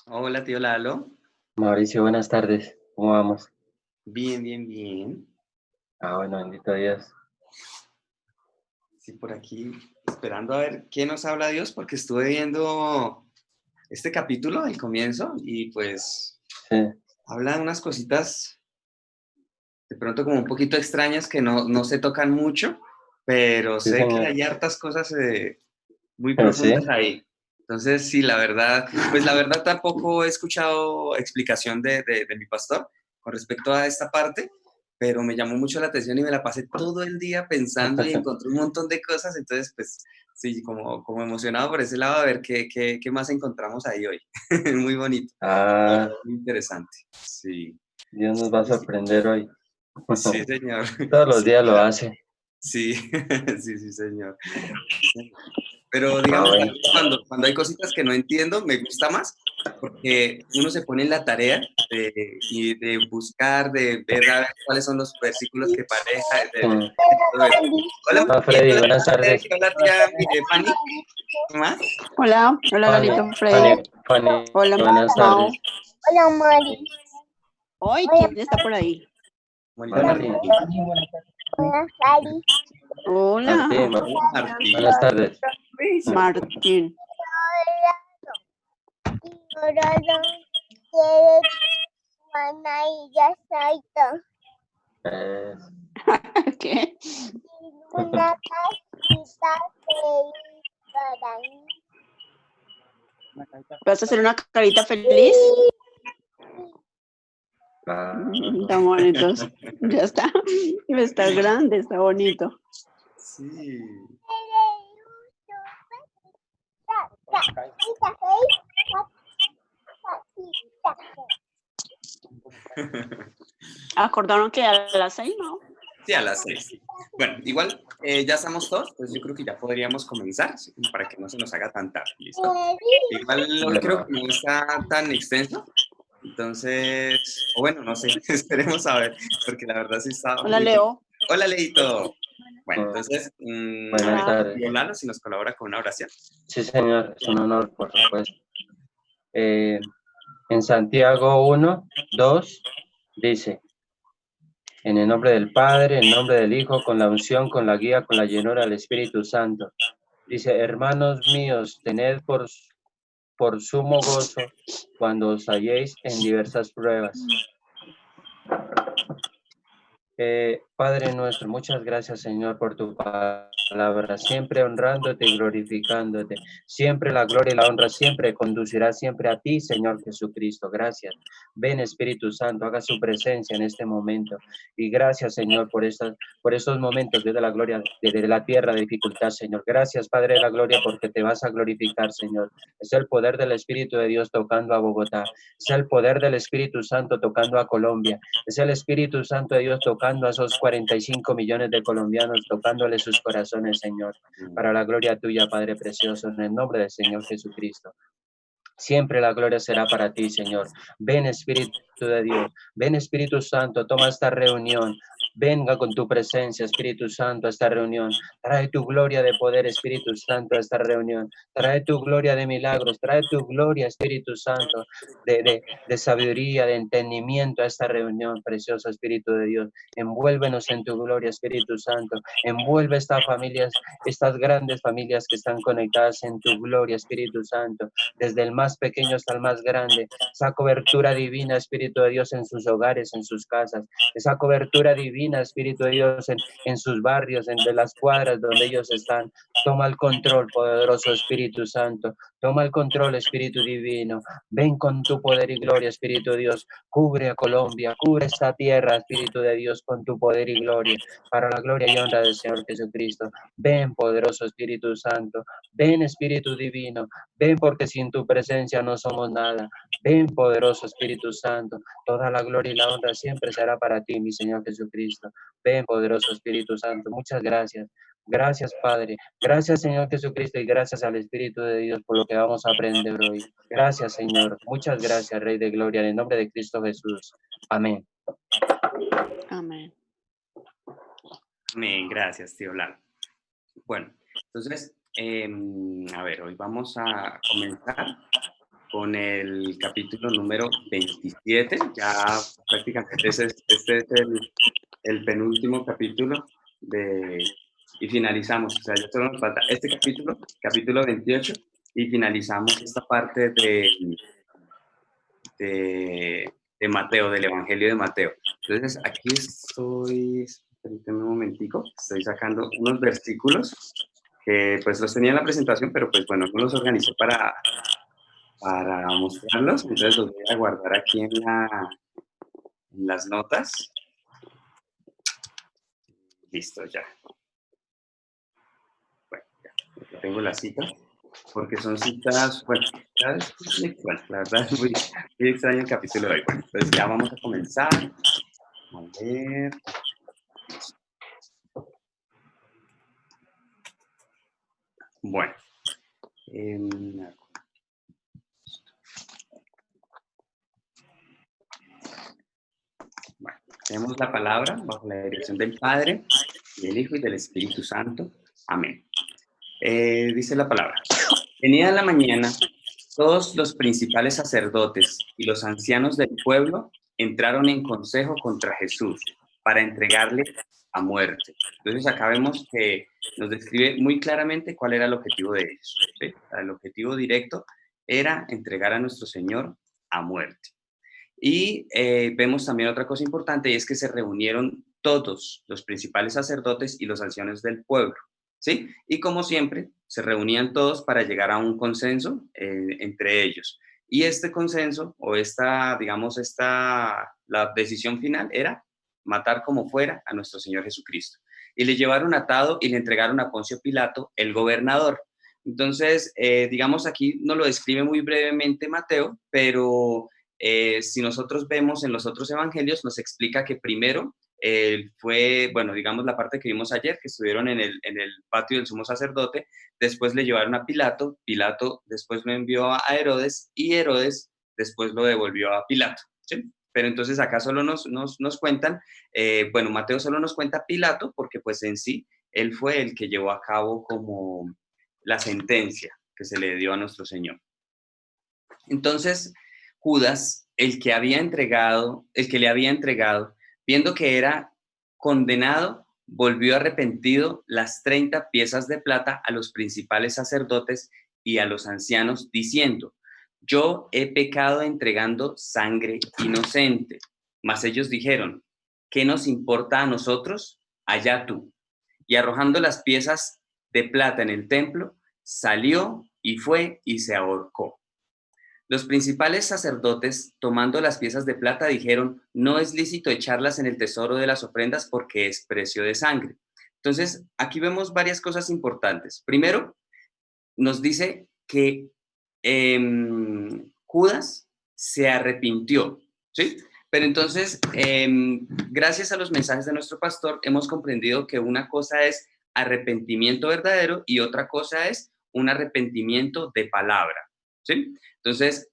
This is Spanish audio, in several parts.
Hola, tío Lalo. Mauricio, buenas tardes. ¿Cómo vamos? Bien, bien, bien. Bueno, bendito Dios. Sí, por aquí esperando a ver qué nos habla Dios, porque estuve viendo este capítulo al comienzo y pues Sí, hablan unas cositas de pronto como un poquito extrañas que no se tocan mucho, pero sí, sé que señor. hay hartas cosas muy Sí, profundas ahí. Entonces, sí, la verdad, pues la verdad tampoco he escuchado explicación de mi pastor con respecto a esta parte, pero me llamó mucho la atención y me la pasé todo el día pensando y encontré un montón de cosas, entonces, pues sí, como emocionado por ese lado a ver qué más encontramos ahí hoy. Muy bonito, muy interesante. Sí, Dios nos va a sorprender hoy. sí, señor. Todos los Sí, días lo hace. sí, sí, sí, señor. Sí, señor. Pero digamos, Bueno. cuando hay cositas que no entiendo, me gusta más, porque uno se pone en la tarea y de buscar, de ver a ver cuáles son los versículos que pareja, de todo eso. Hola, Hola, Miguel, Freddy, hola, buenas tía tardes. Ceci, hola, tía Fanny, ¿qué más? Hola, hola Fanny, Lalito Freddy. Fanny, Hola buenas Mau. tardes. Hola, Mari. Hoy, ¿quién está por ahí? Bonita Martín, Martín. Hola, Cari. Hola, Martín. buenas tardes. Martín. Llorado, quiere manilla saito. Eh, ¿Qué? Una casita feliz para mí. ¿Vas a hacer una carita feliz? Está bonitos. Ya está. Está grande, está bonito. Sí. Casita feliz. Casita feliz. ¿Acordaron que a las 6, no? Sí, a las 6. Bueno, igual ya estamos todos, pues yo creo que ya podríamos comenzar, así como para que no se nos haga tan tarde, ¿listo? Igual creo que no está tan extenso, entonces, o bueno, no sé, esperemos a ver, porque la verdad sí está Hola muy... Leo. Hola, Leito. Bueno, entonces, a Buenas ver, tardes. Yolanda, si nos colabora con una oración. Sí, señor, es un honor, por supuesto. En Santiago 1, 2, dice: en el nombre del Padre, en el nombre del Hijo, con la unción, con la guía, con la llenura del Espíritu Santo. Dice: hermanos míos, tened por sumo gozo cuando os halléis en diversas pruebas. Padre nuestro, muchas gracias, Señor, por tu palabra, siempre honrándote y glorificándote. Siempre la gloria y la honra siempre conducirá siempre a ti, Señor Jesucristo. Gracias. Ven, Espíritu Santo, haga su presencia en este momento. Y gracias, Señor, por estos momentos desde la gloria, desde la tierra de dificultad, Señor. Gracias, Padre de la gloria, porque te vas a glorificar, Señor. Es el poder del Espíritu de Dios tocando a Bogotá. Es el poder del Espíritu Santo tocando a Colombia. Es el Espíritu Santo de Dios tocando a esos 45 millones de colombianos, tocándole sus corazones, Señor, para la gloria tuya, Padre precioso, en el nombre del Señor Jesucristo. Siempre la gloria será para ti, Señor. Ven, Espíritu de Dios. Ven, Espíritu Santo, toma esta reunión. Venga con tu presencia, Espíritu Santo, a esta reunión. Trae tu gloria de poder, Espíritu Santo, a esta reunión. Trae tu gloria de milagros. Trae tu gloria, Espíritu Santo, de sabiduría, de entendimiento a esta reunión, precioso Espíritu de Dios. Envuélvenos en tu gloria, Espíritu Santo. Envuelve estas familias, estas grandes familias que están conectadas en tu gloria, Espíritu Santo, desde el más pequeño hasta el más grande. Esa cobertura divina, Espíritu de Dios, en sus hogares, en sus casas. Esa cobertura divina, Divina, Espíritu de Dios, en sus barrios, de las cuadras donde ellos están. Toma el control, poderoso Espíritu Santo. Toma el control, Espíritu Divino. Ven con tu poder y gloria, Espíritu de Dios. Cubre a Colombia, cubre esta tierra, Espíritu de Dios, con tu poder y gloria, para la gloria y honra del Señor Jesucristo. Ven, poderoso Espíritu Santo. Ven, Espíritu Divino. Ven, porque sin tu presencia no somos nada. Ven, poderoso Espíritu Santo. Toda la gloria y la honra siempre será para ti, mi Señor Jesucristo. Ven, poderoso Espíritu Santo. Muchas gracias. Gracias, Padre. Gracias, Señor Jesucristo, y gracias al Espíritu de Dios por lo que vamos a aprender hoy. Gracias, Señor. Muchas gracias, Rey de Gloria, en el nombre de Cristo Jesús. Amén. Amén. Amén, gracias, tío Lalo. Bueno, entonces, a ver, hoy vamos a comenzar con el capítulo número 27. Ya prácticamente este es el penúltimo capítulo y finalizamos. O sea, ya solo nos falta este capítulo 28, y finalizamos esta parte de Mateo, del Evangelio de Mateo. Entonces, aquí estoy, permíteme un momentico, estoy sacando unos versículos que pues los tenía en la presentación, pero pues bueno, no los organicé para mostrarlos, entonces los voy a guardar aquí en las notas. Listo, ya. Bueno, ya tengo la cita, porque son citas, bueno, la verdad es muy extraño el capítulo de hoy. Bueno, entonces ya vamos a comenzar. A ver. Bueno. Bueno, tenemos la palabra bajo la dirección del Padre, del Hijo y del Espíritu Santo. Amén. Dice la palabra. Venida la mañana, todos los principales sacerdotes y los ancianos del pueblo entraron en consejo contra Jesús para entregarle a muerte. Entonces acá vemos que nos describe muy claramente cuál era el objetivo de ellos, ¿sí? El objetivo directo era entregar a nuestro Señor a muerte. Y vemos también otra cosa importante, y es que se reunieron todos los principales sacerdotes y los ancianos del pueblo, ¿sí? Y como siempre, se reunían todos para llegar a un consenso entre ellos. Y este consenso, o la decisión final era matar como fuera a nuestro Señor Jesucristo. Y le llevaron atado y le entregaron a Poncio Pilato, el gobernador. Entonces, digamos, aquí nos lo describe muy brevemente Mateo, pero si nosotros vemos en los otros evangelios, nos explica que primero fue, bueno, digamos la parte que vimos ayer, que estuvieron en el patio del sumo sacerdote, después le llevaron a Pilato, Pilato después lo envió a Herodes, y Herodes después lo devolvió a Pilato, ¿sí? Pero entonces acá solo nos cuentan, bueno, Mateo solo nos cuenta Pilato, porque pues en sí, él fue el que llevó a cabo como la sentencia que se le dio a nuestro Señor. Entonces, Judas, el que le había entregado, viendo que era condenado, volvió arrepentido las 30 piezas de plata a los principales sacerdotes y a los ancianos, diciendo: yo he pecado entregando sangre inocente. Mas ellos dijeron: ¿qué nos importa a nosotros? Allá tú. Y arrojando las piezas de plata en el templo, salió y fue y se ahorcó. Los principales sacerdotes, tomando las piezas de plata, dijeron: no es lícito echarlas en el tesoro de las ofrendas porque es precio de sangre. Entonces, aquí vemos varias cosas importantes. Primero, nos dice que Judas se arrepintió, ¿sí? Pero entonces, gracias a los mensajes de nuestro pastor, hemos comprendido que una cosa es arrepentimiento verdadero y otra cosa es un arrepentimiento de palabra, ¿sí? Entonces,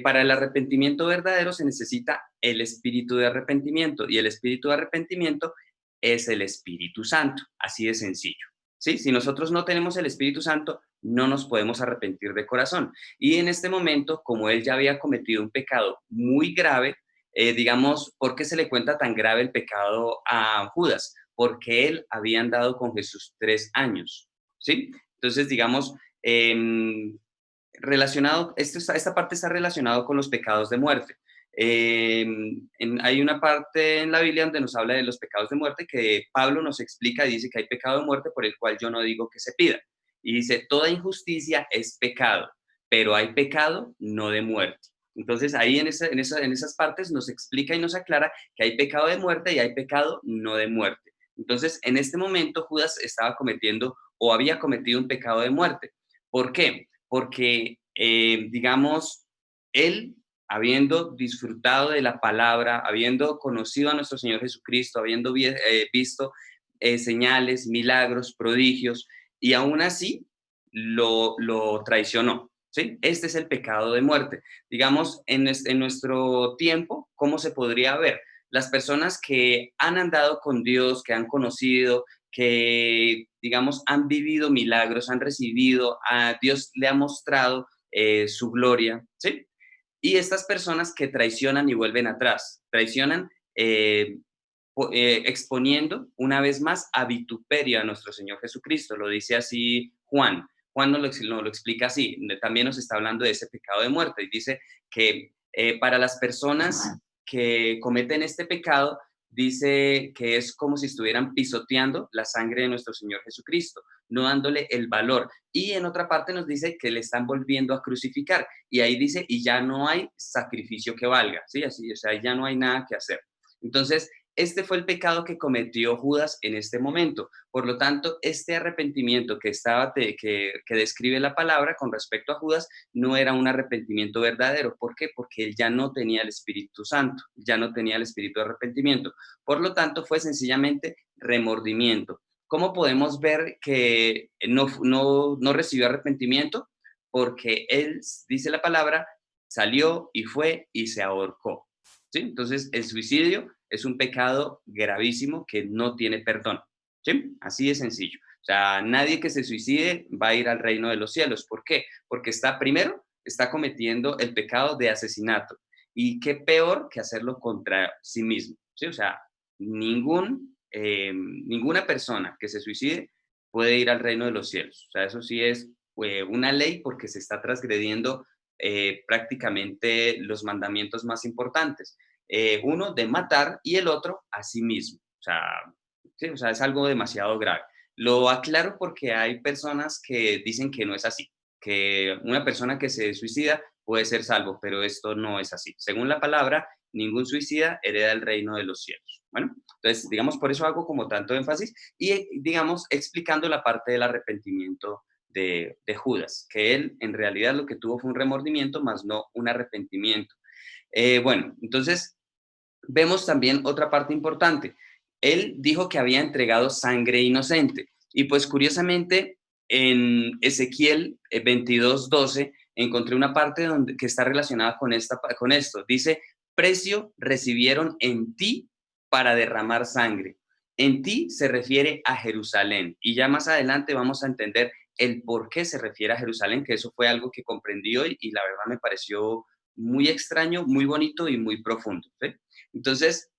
para el arrepentimiento verdadero se necesita el espíritu de arrepentimiento, y el espíritu de arrepentimiento es el Espíritu Santo, así de sencillo, ¿sí? Si nosotros no tenemos el Espíritu Santo, no nos podemos arrepentir de corazón. Y en este momento, como él ya había cometido un pecado muy grave, digamos, ¿por qué se le cuenta tan grave el pecado a Judas? Porque él había andado con Jesús 3 años, ¿sí? Entonces, digamos, esta parte está relacionado con los pecados de muerte. Hay una parte en la Biblia donde nos habla de los pecados de muerte que Pablo nos explica y dice que hay pecado de muerte por el cual yo no digo que se pida. Y dice, toda injusticia es pecado, pero hay pecado no de muerte. Entonces ahí en esas partes nos explica y nos aclara que hay pecado de muerte y hay pecado no de muerte. Entonces en este momento Judas estaba cometiendo o había cometido un pecado de muerte. ¿Por qué? Porque, digamos, él, habiendo disfrutado de la palabra, habiendo conocido a nuestro Señor Jesucristo, habiendo visto señales, milagros, prodigios, y aún así lo traicionó. ¿Sí? Este es el pecado de muerte. Digamos, en nuestro tiempo, ¿cómo se podría ver? Las personas que han andado con Dios, que han conocido, que, digamos, han vivido milagros, han recibido, a Dios le ha mostrado su gloria, ¿sí? Y estas personas que traicionan y vuelven atrás, traicionan eh, exponiendo una vez más a vituperio a nuestro Señor Jesucristo. Lo dice así Juan. Juan nos lo explica así. También nos está hablando de ese pecado de muerte y dice que para las personas que cometen este pecado, dice que es como si estuvieran pisoteando la sangre de nuestro Señor Jesucristo, no dándole el valor. Y en otra parte nos dice que le están volviendo a crucificar. Y ahí dice, y ya no hay sacrificio que valga, ¿sí? Así, o sea, ya no hay nada que hacer. Entonces, este fue el pecado que cometió Judas en este momento. Por lo tanto, este arrepentimiento que describe la palabra con respecto a Judas no era un arrepentimiento verdadero. ¿Por qué? Porque él ya no tenía el Espíritu Santo, ya no tenía el espíritu de arrepentimiento. Por lo tanto, fue sencillamente remordimiento. ¿Cómo podemos ver que no recibió arrepentimiento? Porque él, dice la palabra, salió y fue y se ahorcó. ¿Sí? Entonces, el suicidio es un pecado gravísimo que no tiene perdón. ¿Sí? Así de sencillo. O sea, nadie que se suicide va a ir al reino de los cielos. ¿Por qué? Porque primero, está cometiendo el pecado de asesinato. Y qué peor que hacerlo contra sí mismo. ¿Sí? O sea, ninguna persona que se suicide puede ir al reino de los cielos. O sea, eso sí es una ley porque se está transgrediendo prácticamente los mandamientos más importantes. Uno de matar y el otro a sí mismo. O sea, sí, o sea, es algo demasiado grave. Lo aclaro porque hay personas que dicen que no es así, que una persona que se suicida puede ser salvo, pero esto no es así. Según la palabra, ningún suicida hereda el reino de los cielos. Bueno, entonces, digamos, por eso hago como tanto énfasis y, digamos, explicando la parte del arrepentimiento de Judas, que él en realidad lo que tuvo fue un remordimiento, más no un arrepentimiento. Bueno, entonces vemos también otra parte importante. Él dijo que había entregado sangre inocente y pues curiosamente en Ezequiel 22:12 encontré una parte que está relacionada con esto. Dice, precio recibieron en ti para derramar sangre. En ti se refiere a Jerusalén y ya más adelante vamos a entender el por qué se refiere a Jerusalén, que eso fue algo que comprendí hoy y la verdad me pareció muy extraño, muy bonito y muy profundo. ¿Sí? Entonces,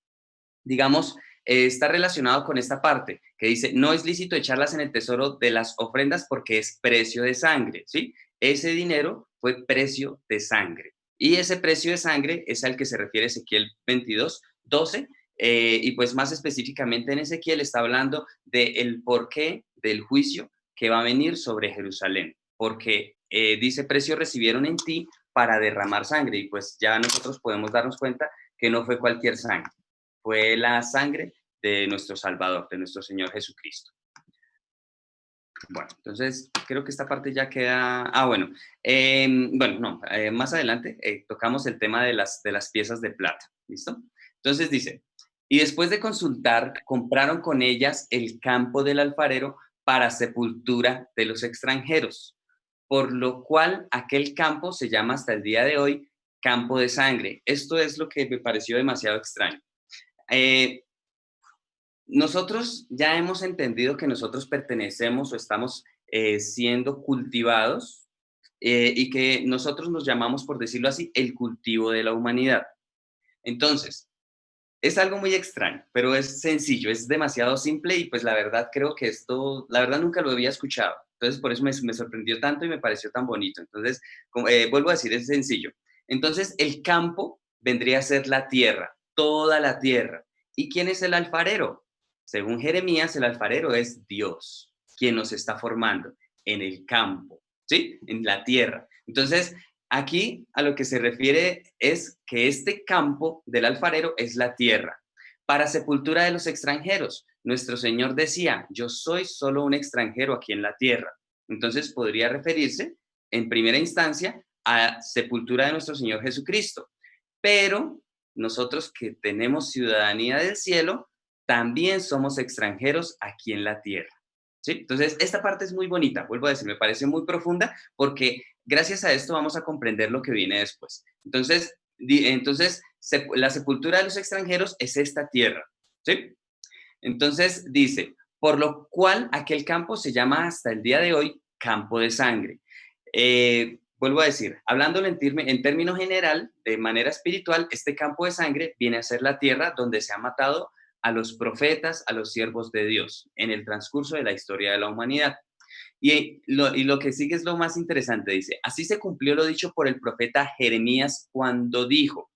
digamos, está relacionado con esta parte que dice, no es lícito echarlas en el tesoro de las ofrendas porque es precio de sangre, ¿sí? Ese dinero fue precio de sangre. Y ese precio de sangre es al que se refiere Ezequiel 22:12, y pues más específicamente en Ezequiel está hablando del porqué del juicio que va a venir sobre Jerusalén, porque dice, precio recibieron en ti para derramar sangre, y pues ya nosotros podemos darnos cuenta que no fue cualquier sangre, fue la sangre de nuestro Salvador, de nuestro Señor Jesucristo. Bueno, entonces creo que esta parte ya queda. Bueno, más adelante tocamos el tema de las piezas de plata, ¿listo? Entonces dice, y después de consultar, compraron con ellas el campo del alfarero para sepultura de los extranjeros, por lo cual aquel campo se llama hasta el día de hoy campo de sangre. Esto es lo que me pareció demasiado extraño. Nosotros ya hemos entendido que nosotros pertenecemos o estamos siendo cultivados y que nosotros nos llamamos, por decirlo así, el cultivo de la humanidad. Entonces, es algo muy extraño, pero es sencillo, es demasiado simple y pues la verdad creo que esto, la verdad nunca lo había escuchado. Entonces, por eso me sorprendió tanto y me pareció tan bonito. Entonces, vuelvo a decir, es sencillo. Entonces, el campo vendría a ser la tierra, toda la tierra. ¿Y quién es el alfarero? Según Jeremías, el alfarero es Dios, quien nos está formando en el campo, ¿sí? En la tierra. Entonces, aquí a lo que se refiere es que este campo del alfarero es la tierra. Para sepultura de los extranjeros, nuestro Señor decía, yo soy solo un extranjero aquí en la tierra. Entonces, podría referirse en primera instancia a sepultura de nuestro Señor Jesucristo. Pero nosotros que tenemos ciudadanía del cielo, también somos extranjeros aquí en la tierra. ¿Sí? Entonces, esta parte es muy bonita, vuelvo a decir, me parece muy profunda porque gracias a esto vamos a comprender lo que viene después. Entonces, la sepultura de los extranjeros es esta tierra. ¿Sí? Entonces dice, por lo cual aquel campo se llama hasta el día de hoy campo de sangre. Vuelvo a decir, hablándolo en términos general, de manera espiritual, este campo de sangre viene a ser la tierra donde se ha matado a los profetas, a los siervos de Dios, en el transcurso de la historia de la humanidad. Y lo que sigue es lo más interesante, dice, así se cumplió lo dicho por el profeta Jeremías cuando dijo,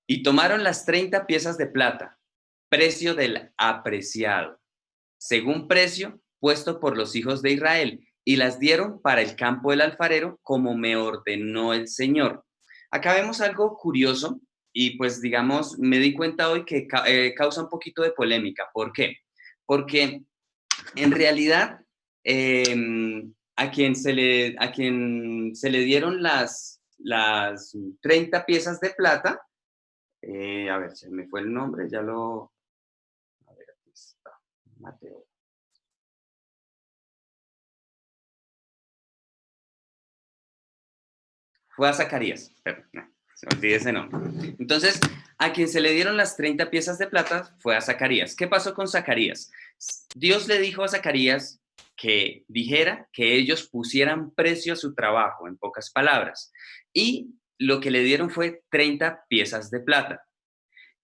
y tomaron las 30 piezas de plata, precio del apreciado, según precio puesto por los hijos de Israel, y las dieron para el campo del alfarero, como me ordenó el Señor. Acá vemos algo curioso, y pues digamos, me di cuenta hoy que causa un poquito de polémica. ¿Por qué? Porque en realidad a quien se le dieron las 30 piezas de plata, a ver, se me fue el nombre, ya lo... A ver, aquí está, Mateo. Fue a Zacarías, perdón, no, se me olvidé ese nombre. Entonces, a quien se le dieron las 30 piezas de plata fue a Zacarías. ¿Qué pasó con Zacarías? Dios le dijo a Zacarías que dijera que ellos pusieran precio a su trabajo, en pocas palabras. Y lo que le dieron fue 30 piezas de plata.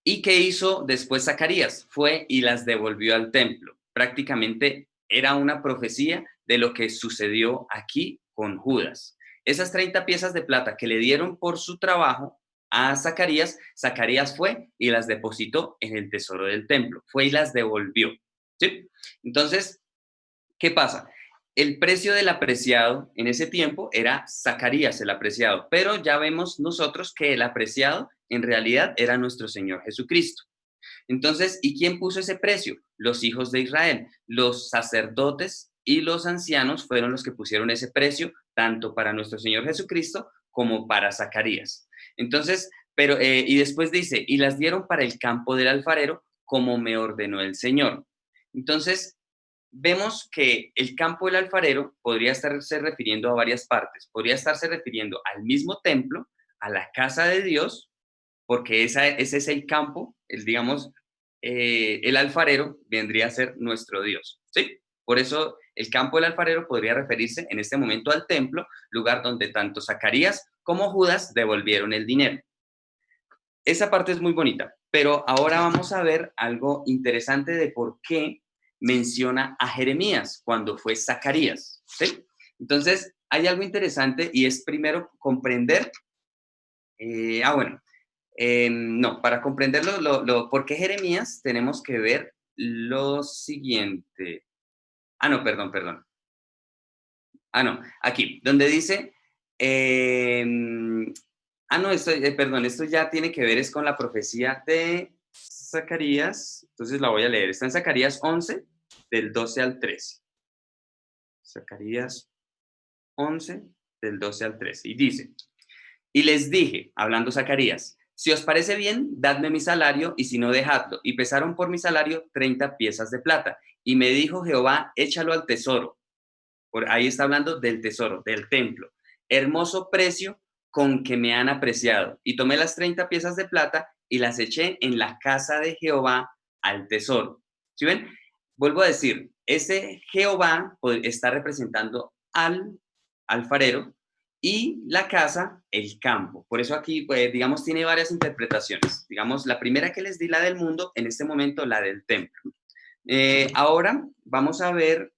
¿Y qué hizo después Zacarías? Fue y las devolvió al templo. Prácticamente era una profecía de lo que sucedió aquí con Judas. Esas 30 piezas de plata que le dieron por su trabajo a Zacarías, Zacarías fue y las depositó en el tesoro del templo. Fue y las devolvió. ¿Sí? Entonces, ¿qué pasa? El precio del apreciado en ese tiempo era Zacarías el apreciado, pero ya vemos nosotros que el apreciado en realidad era nuestro Señor Jesucristo. Entonces, ¿y quién puso ese precio? Los hijos de Israel, los sacerdotes y los ancianos fueron los que pusieron ese precio, tanto para nuestro Señor Jesucristo como para Zacarías. Entonces, y después dice, y las dieron para el campo del alfarero, como me ordenó el Señor. Entonces, vemos que el campo del alfarero podría estarse refiriendo a varias partes. Podría estarse refiriendo al mismo templo, a la casa de Dios, porque ese es el campo, digamos, el alfarero vendría a ser nuestro Dios, ¿sí? Por eso el campo del alfarero podría referirse en este momento al templo, lugar donde tanto Zacarías como Judas devolvieron el dinero. Esa parte es muy bonita, pero ahora vamos a ver algo interesante de por qué menciona a Jeremías cuando fue Zacarías, ¿sí? Entonces, hay algo interesante y es primero comprender, no, para comprenderlo, por qué Jeremías tenemos que ver lo siguiente. No, perdón. No, aquí, donde dice, esto ya tiene que ver es con la profecía de Zacarías, entonces la voy a leer. Está en Zacarías 11, del 12 al 13. Zacarías 11, del 12 al 13. Y dice, y les dije, hablando Zacarías, si os parece bien, dadme mi salario, y si no, dejadlo. Y pesaron por mi salario 30 piezas de plata. Y me dijo Jehová, échalo al tesoro. Por ahí está hablando del tesoro, del templo. Hermoso precio con que me han apreciado. Y tomé las 30 piezas de plata y las eché en la casa de Jehová al tesoro. ¿Sí ven? Vuelvo a decir, ese Jehová está representando al alfarero y la casa, el campo. Por eso aquí, pues, digamos, tiene varias interpretaciones. Digamos, la primera que les di, la del mundo, en este momento la del templo. Ahora vamos a ver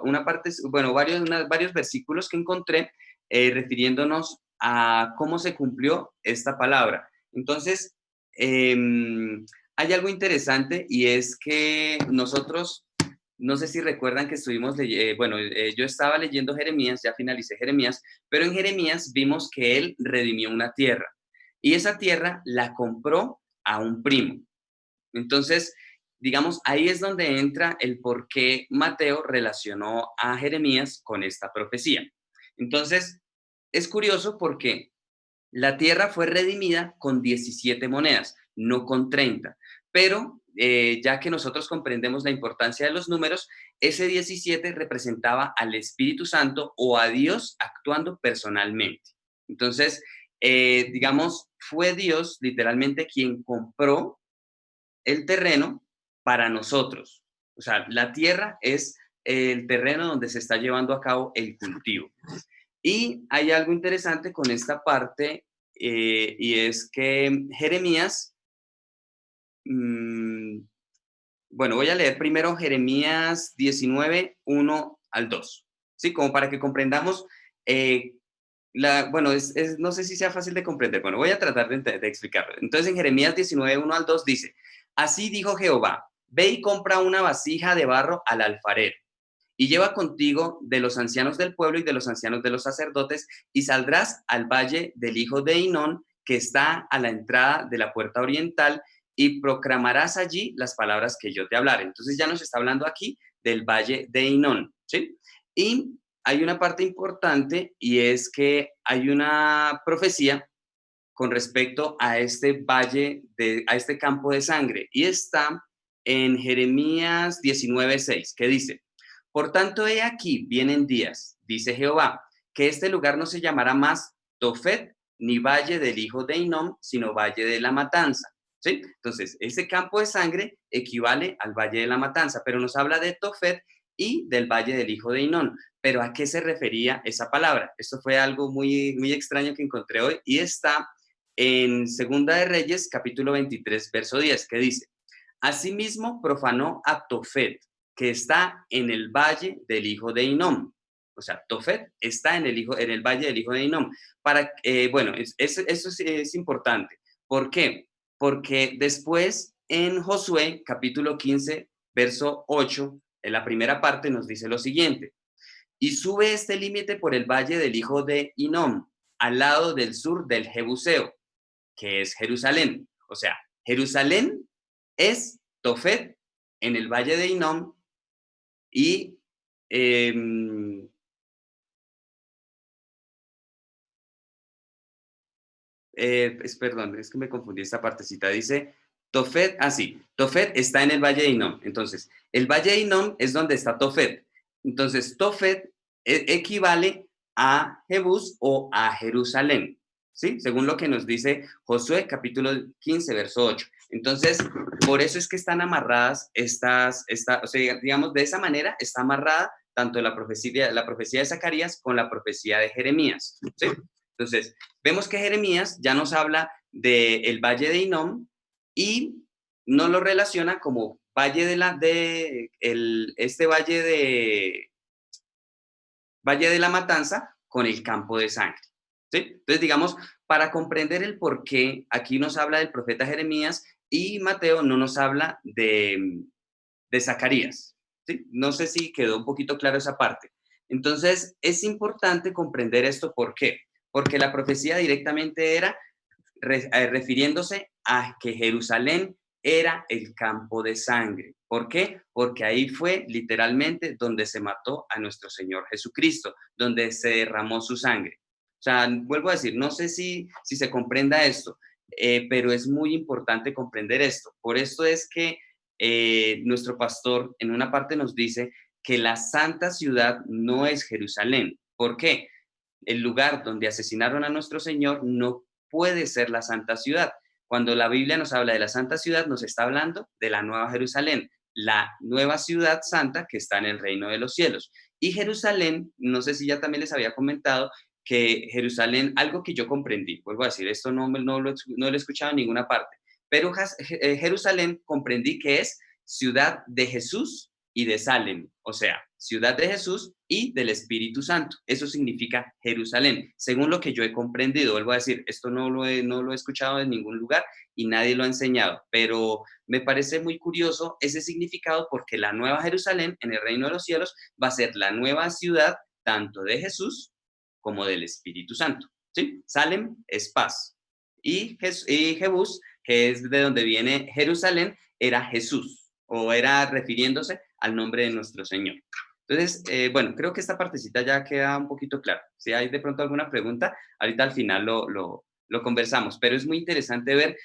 una parte, bueno, varios versículos que encontré refiriéndonos a cómo se cumplió esta palabra. Entonces, hay algo interesante y es que nosotros, no sé si recuerdan que estuvimos leyendo, yo estaba leyendo Jeremías, ya finalicé Jeremías, pero en Jeremías vimos que él redimió una tierra y esa tierra la compró a un primo. Entonces, digamos, ahí es donde entra el por qué Mateo relacionó a Jeremías con esta profecía. Entonces, es curioso porque la tierra fue redimida con 17 monedas, no con 30. Pero ya que nosotros comprendemos la importancia de los números, ese 17 representaba al Espíritu Santo o a Dios actuando personalmente. Entonces, digamos, fue Dios literalmente quien compró el terreno para nosotros. O sea, la tierra es el terreno donde se está llevando a cabo el cultivo. Y hay algo interesante con esta parte y es que Jeremías, mm, bueno, voy a leer primero Jeremías 19, 1 al 2, ¿sí? Como para que comprendamos, bueno, no sé si sea fácil de comprender, bueno, voy a tratar de explicarlo. Entonces en Jeremías 19, 1 al 2 dice, así dijo Jehová, ve y compra una vasija de barro al alfarero y lleva contigo de los ancianos del pueblo y de los ancianos de los sacerdotes, y saldrás al valle del hijo de Hinón, que está a la entrada de la puerta oriental, y proclamarás allí las palabras que yo te hablaré. Entonces ya nos está hablando aquí del valle de Hinón, ¿sí? Y hay una parte importante y es que hay una profecía con respecto a este valle, a este campo de sangre, y está en Jeremías 19:6, que dice, por tanto, he aquí, vienen días, dice Jehová, que este lugar no se llamará más Tofet, ni valle del hijo de Hinnom, sino valle de la matanza. ¿Sí? Entonces, ese campo de sangre equivale al valle de la matanza, pero nos habla de Tofet y del valle del hijo de Hinnom. Pero ¿a qué se refería esa palabra? Esto fue algo muy, muy extraño que encontré hoy y está en Segunda de Reyes, capítulo 23, verso 10, que dice, asimismo profanó a Tofet, que está en el valle del hijo de Hinnom. O sea, Tofet está en el valle del hijo de Hinnom. Bueno, eso es importante. ¿Por qué? Porque después en Josué, capítulo 15, verso 8, en la primera parte nos dice lo siguiente. Y sube este límite por el valle del hijo de Hinnom, al lado del sur del Jebuseo, que es Jerusalén. O sea, Jerusalén es Tofet en el valle de Hinnom y perdón, es que me confundí esta partecita. Dice Tofet, sí, Tofet está en el valle de Hinnom. Entonces, el valle de Hinnom es donde está Tofet. Entonces, Tofet equivale a Jebús o a Jerusalén, ¿sí? Según lo que nos dice Josué, capítulo 15, verso 8. Entonces, por eso es que están amarradas o sea, digamos, de esa manera está amarrada tanto la profecía de Zacarías con la profecía de Jeremías, ¿sí? Entonces, vemos que Jeremías ya nos habla del valle de Hinnom y no lo relaciona como valle este valle de la matanza con el campo de sangre. ¿Sí? Entonces, digamos, para comprender el por qué aquí nos habla del profeta Jeremías y Mateo no nos habla de Zacarías. ¿Sí? No sé si quedó un poquito claro esa parte. Entonces, es importante comprender esto. ¿Por qué? Porque la profecía directamente era refiriéndose a que Jerusalén era el campo de sangre. ¿Por qué? Porque ahí fue literalmente donde se mató a nuestro Señor Jesucristo, donde se derramó su sangre. O sea, vuelvo a decir, no sé si se comprenda esto, pero es muy importante comprender esto. Por esto es que nuestro pastor en una parte nos dice que la santa ciudad no es Jerusalén. ¿Por qué? El lugar donde asesinaron a nuestro Señor no puede ser la santa ciudad. Cuando la Biblia nos habla de la santa ciudad, nos está hablando de la Nueva Jerusalén, la nueva ciudad santa que está en el reino de los cielos. Y Jerusalén, no sé si ya también les había comentado, que Jerusalén, algo que yo comprendí, vuelvo a decir, esto no lo he escuchado en ninguna parte, pero Jerusalén comprendí que es ciudad de Jesús y de Salem, o sea, ciudad de Jesús y del Espíritu Santo. Eso significa Jerusalén, según lo que yo he comprendido. Vuelvo a decir, esto no lo he escuchado en ningún lugar y nadie lo ha enseñado, pero me parece muy curioso ese significado porque la nueva Jerusalén en el reino de los cielos va a ser la nueva ciudad tanto de Jesús como del Espíritu Santo. ¿Sí? Salem es paz y Jebús, que es de donde viene Jerusalén, era Jesús o era refiriéndose al nombre de nuestro Señor. Entonces, bueno, creo que esta partecita ya queda un poquito clara. Si hay de pronto alguna pregunta, ahorita al final lo conversamos, pero es muy interesante ver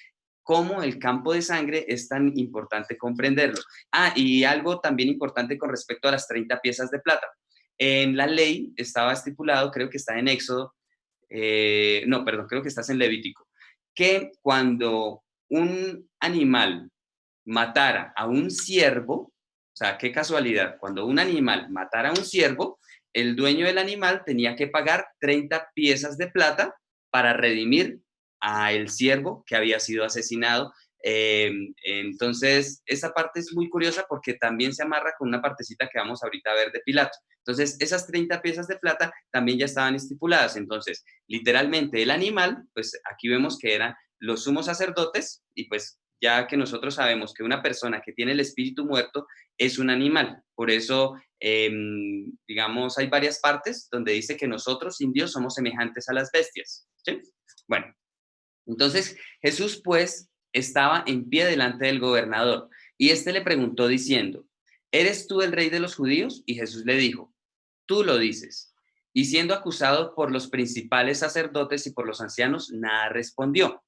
cómo el campo de sangre es tan importante comprenderlo. Ah, y algo también importante con respecto a las 30 piezas de plata. En la ley estaba estipulado, creo que está en Éxodo, no, perdón, creo que estás en Levítico, que cuando un animal matara a un ciervo, o sea, qué casualidad, cuando un animal matara a un ciervo, el dueño del animal tenía que pagar 30 piezas de plata para redimir a el ciervo que había sido asesinado. Entonces, esa parte es muy curiosa porque también se amarra con una partecita que vamos ahorita a ver de Pilato. Entonces, esas 30 piezas de plata también ya estaban estipuladas. Entonces, literalmente el animal, pues aquí vemos que eran los sumos sacerdotes y pues ya que nosotros sabemos que una persona que tiene el espíritu muerto es un animal. Por eso, digamos, hay varias partes donde dice que nosotros, indios, somos semejantes a las bestias. ¿Sí? Bueno, entonces Jesús, pues, estaba en pie delante del gobernador y éste le preguntó diciendo, ¿eres tú el rey de los judíos? Y Jesús le dijo, tú lo dices. Y siendo acusado por los principales sacerdotes y por los ancianos, nada respondió.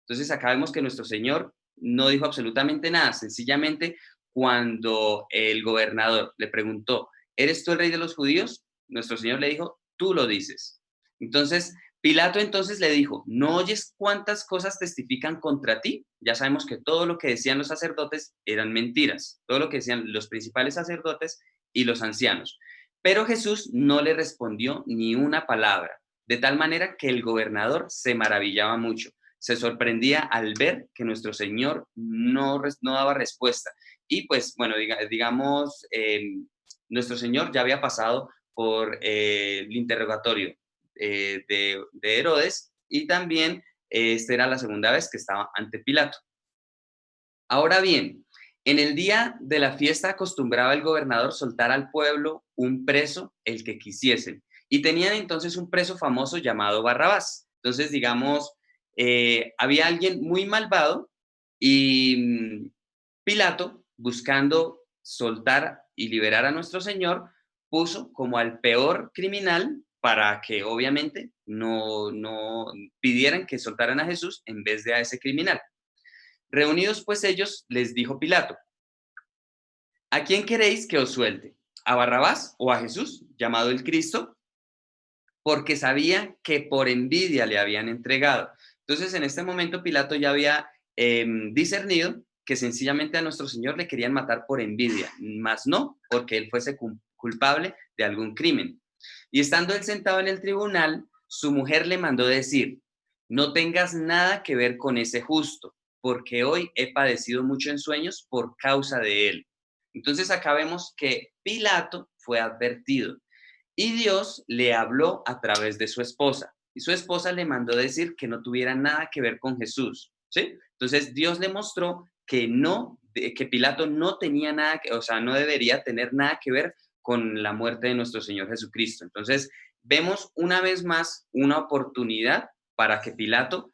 Entonces acá vemos que nuestro Señor no dijo absolutamente nada, sencillamente cuando el gobernador le preguntó, ¿eres tú el rey de los judíos? Nuestro Señor le dijo, tú lo dices. Entonces, Pilato entonces le dijo, ¿no oyes cuántas cosas testifican contra ti? Ya sabemos que todo lo que decían los sacerdotes eran mentiras, todo lo que decían los principales sacerdotes y los ancianos. Pero Jesús no le respondió ni una palabra, de tal manera que el gobernador se maravillaba mucho, se sorprendía al ver que nuestro Señor no daba respuesta. Y pues, bueno, digamos, nuestro Señor ya había pasado por el interrogatorio de Herodes y también esta era la segunda vez que estaba ante Pilato. Ahora bien, en el día de la fiesta acostumbraba el gobernador soltar al pueblo un preso, el que quisiesen. Y tenían entonces un preso famoso llamado Barrabás. Entonces, digamos, había alguien muy malvado y Pilato, buscando soltar y liberar a nuestro Señor, puso como al peor criminal para que obviamente no pidieran que soltaran a Jesús en vez de a ese criminal. Reunidos pues ellos, les dijo Pilato, ¿a quién queréis que os suelte? ¿A Barrabás o a Jesús, llamado el Cristo? Porque sabía que por envidia le habían entregado. Entonces, en este momento Pilato ya había discernido que sencillamente a nuestro Señor le querían matar por envidia, más no porque él fuese culpable de algún crimen. Y estando él sentado en el tribunal, su mujer le mandó decir, no tengas nada que ver con ese justo, porque hoy he padecido mucho en sueños por causa de él. Entonces acá vemos que Pilato fue advertido y Dios le habló a través de su esposa. Y su esposa le mandó decir que no tuviera nada que ver con Jesús, ¿sí? Entonces Dios le mostró que que Pilato no tenía nada, o sea, no debería tener nada que ver con la muerte de nuestro Señor Jesucristo. Entonces, vemos una vez más una oportunidad para que Pilato,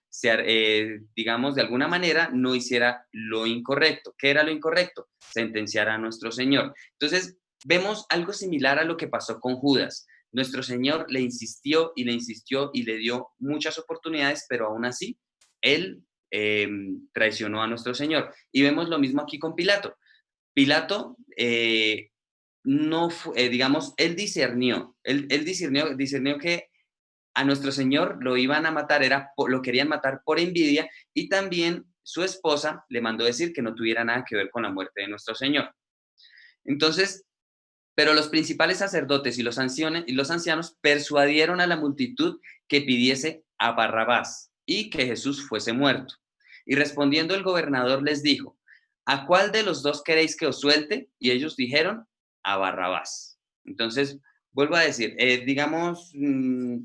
digamos, de alguna manera no hiciera lo incorrecto. ¿Qué era lo incorrecto? Sentenciar a nuestro Señor. Entonces, vemos algo similar a lo que pasó con Judas. Nuestro Señor le insistió y le insistió y le dio muchas oportunidades, pero aún así, él traicionó a nuestro Señor. Y vemos lo mismo aquí con Pilato. Pilato no digamos, él discernió que a nuestro Señor lo iban a matar, lo querían matar por envidia, y también su esposa le mandó decir que no tuviera nada que ver con la muerte de nuestro Señor. Entonces, pero los principales sacerdotes y los ancianos persuadieron a la multitud que pidiese a Barrabás y que Jesús fuese muerto. Y respondiendo el gobernador les dijo, ¿a cuál de los dos queréis que os suelte? Y ellos dijeron, a Barrabás. Entonces, vuelvo a decir, digamos,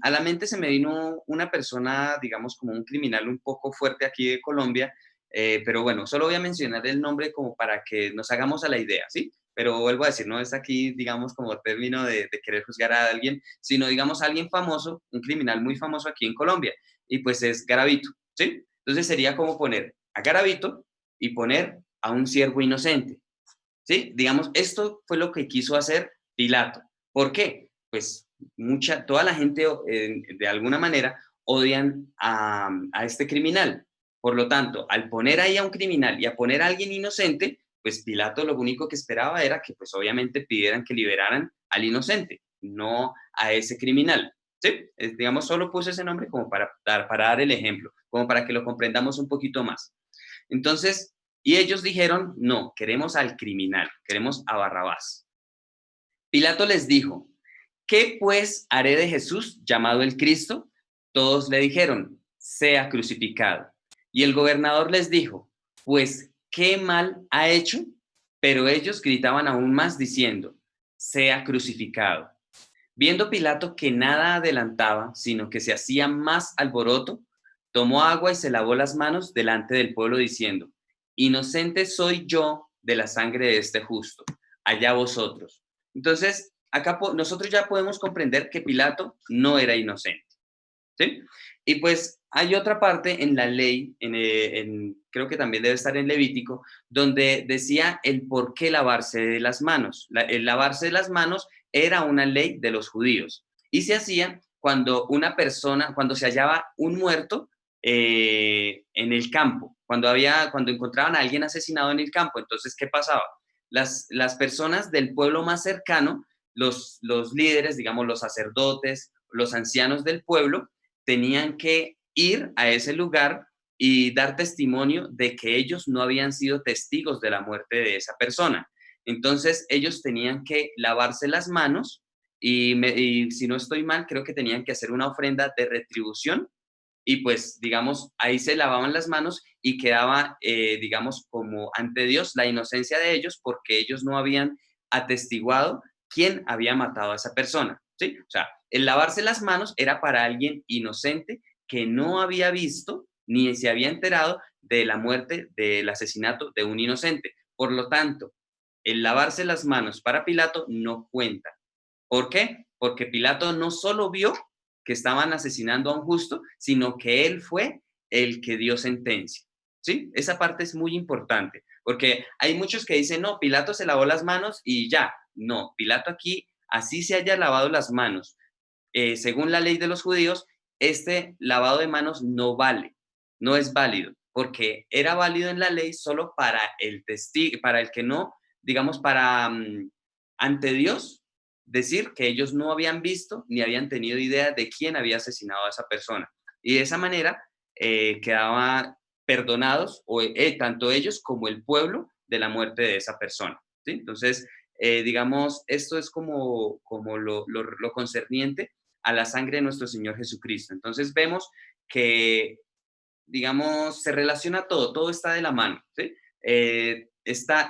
a la mente se me vino una persona, digamos, como un criminal un poco fuerte aquí de Colombia, pero bueno, solo voy a mencionar el nombre como para que nos hagamos a la idea, ¿sí? Pero vuelvo a decir, no es aquí, digamos, como término de querer juzgar a alguien, sino, digamos, alguien famoso, un criminal muy famoso aquí en Colombia, y pues es Garavito, ¿sí? Entonces sería como poner a Garavito y poner a un siervo inocente, ¿sí? Digamos, esto fue lo que quiso hacer Pilato. ¿Por qué? Pues toda la gente de alguna manera odian a este criminal. Por lo tanto, al poner ahí a un criminal y a poner a alguien inocente, pues Pilato lo único que esperaba era que pues obviamente pidieran que liberaran al inocente, no a ese criminal. ¿Sí? Digamos, solo puse ese nombre como para dar el ejemplo, como para que lo comprendamos un poquito más. Entonces, y ellos dijeron, no, queremos al criminal, queremos a Barrabás. Pilato les dijo, ¿qué pues haré de Jesús llamado el Cristo? Todos le dijeron, sea crucificado. Y el gobernador les dijo, pues, ¿qué mal ha hecho? Pero ellos gritaban aún más diciendo, sea crucificado. Viendo Pilato que nada adelantaba, sino que se hacía más alboroto, tomó agua y se lavó las manos delante del pueblo diciendo, inocente soy yo de la sangre de este justo, allá vosotros. Entonces, acá nosotros ya podemos comprender que Pilato no era inocente, ¿sí? Y pues hay otra parte en la ley, creo que también debe estar en Levítico, donde decía el por qué lavarse de las manos. El lavarse de las manos era una ley de los judíos y se hacía cuando cuando se hallaba un muerto en el campo, cuando encontraban a alguien asesinado en el campo. Entonces, ¿qué pasaba? Las personas del pueblo más cercano, los líderes, digamos, los sacerdotes, los ancianos del pueblo, tenían que ir a ese lugar y dar testimonio de que ellos no habían sido testigos de la muerte de esa persona. Entonces ellos tenían que lavarse las manos y si no estoy mal, creo que tenían que hacer una ofrenda de retribución y pues, digamos, ahí se lavaban las manos y quedaba, digamos, como ante Dios la inocencia de ellos porque ellos no habían atestiguado quién había matado a esa persona, ¿sí? O sea, el lavarse las manos era para alguien inocente que no había visto ni se había enterado de la muerte, del asesinato de un inocente. Por lo tanto, el lavarse las manos para Pilato no cuenta. ¿Por qué? Porque Pilato no solo vio que estaban asesinando a un justo, sino que él fue el que dio sentencia. ¿Sí? Esa parte es muy importante, porque hay muchos que dicen, no, Pilato se lavó las manos y ya. No, Pilato aquí, así se haya lavado las manos, según la ley de los judíos, este lavado de manos no vale, no es válido, porque era válido en la ley solo para el testigo, para el que no, digamos, para ante Dios, decir que ellos no habían visto ni habían tenido idea de quién había asesinado a esa persona. Y de esa manera quedaban perdonados tanto ellos como el pueblo de la muerte de esa persona. ¿Sí? Entonces, digamos, esto es como lo concerniente a la sangre de nuestro Señor Jesucristo. Entonces vemos que, digamos, se relaciona todo está de la mano, ¿sí?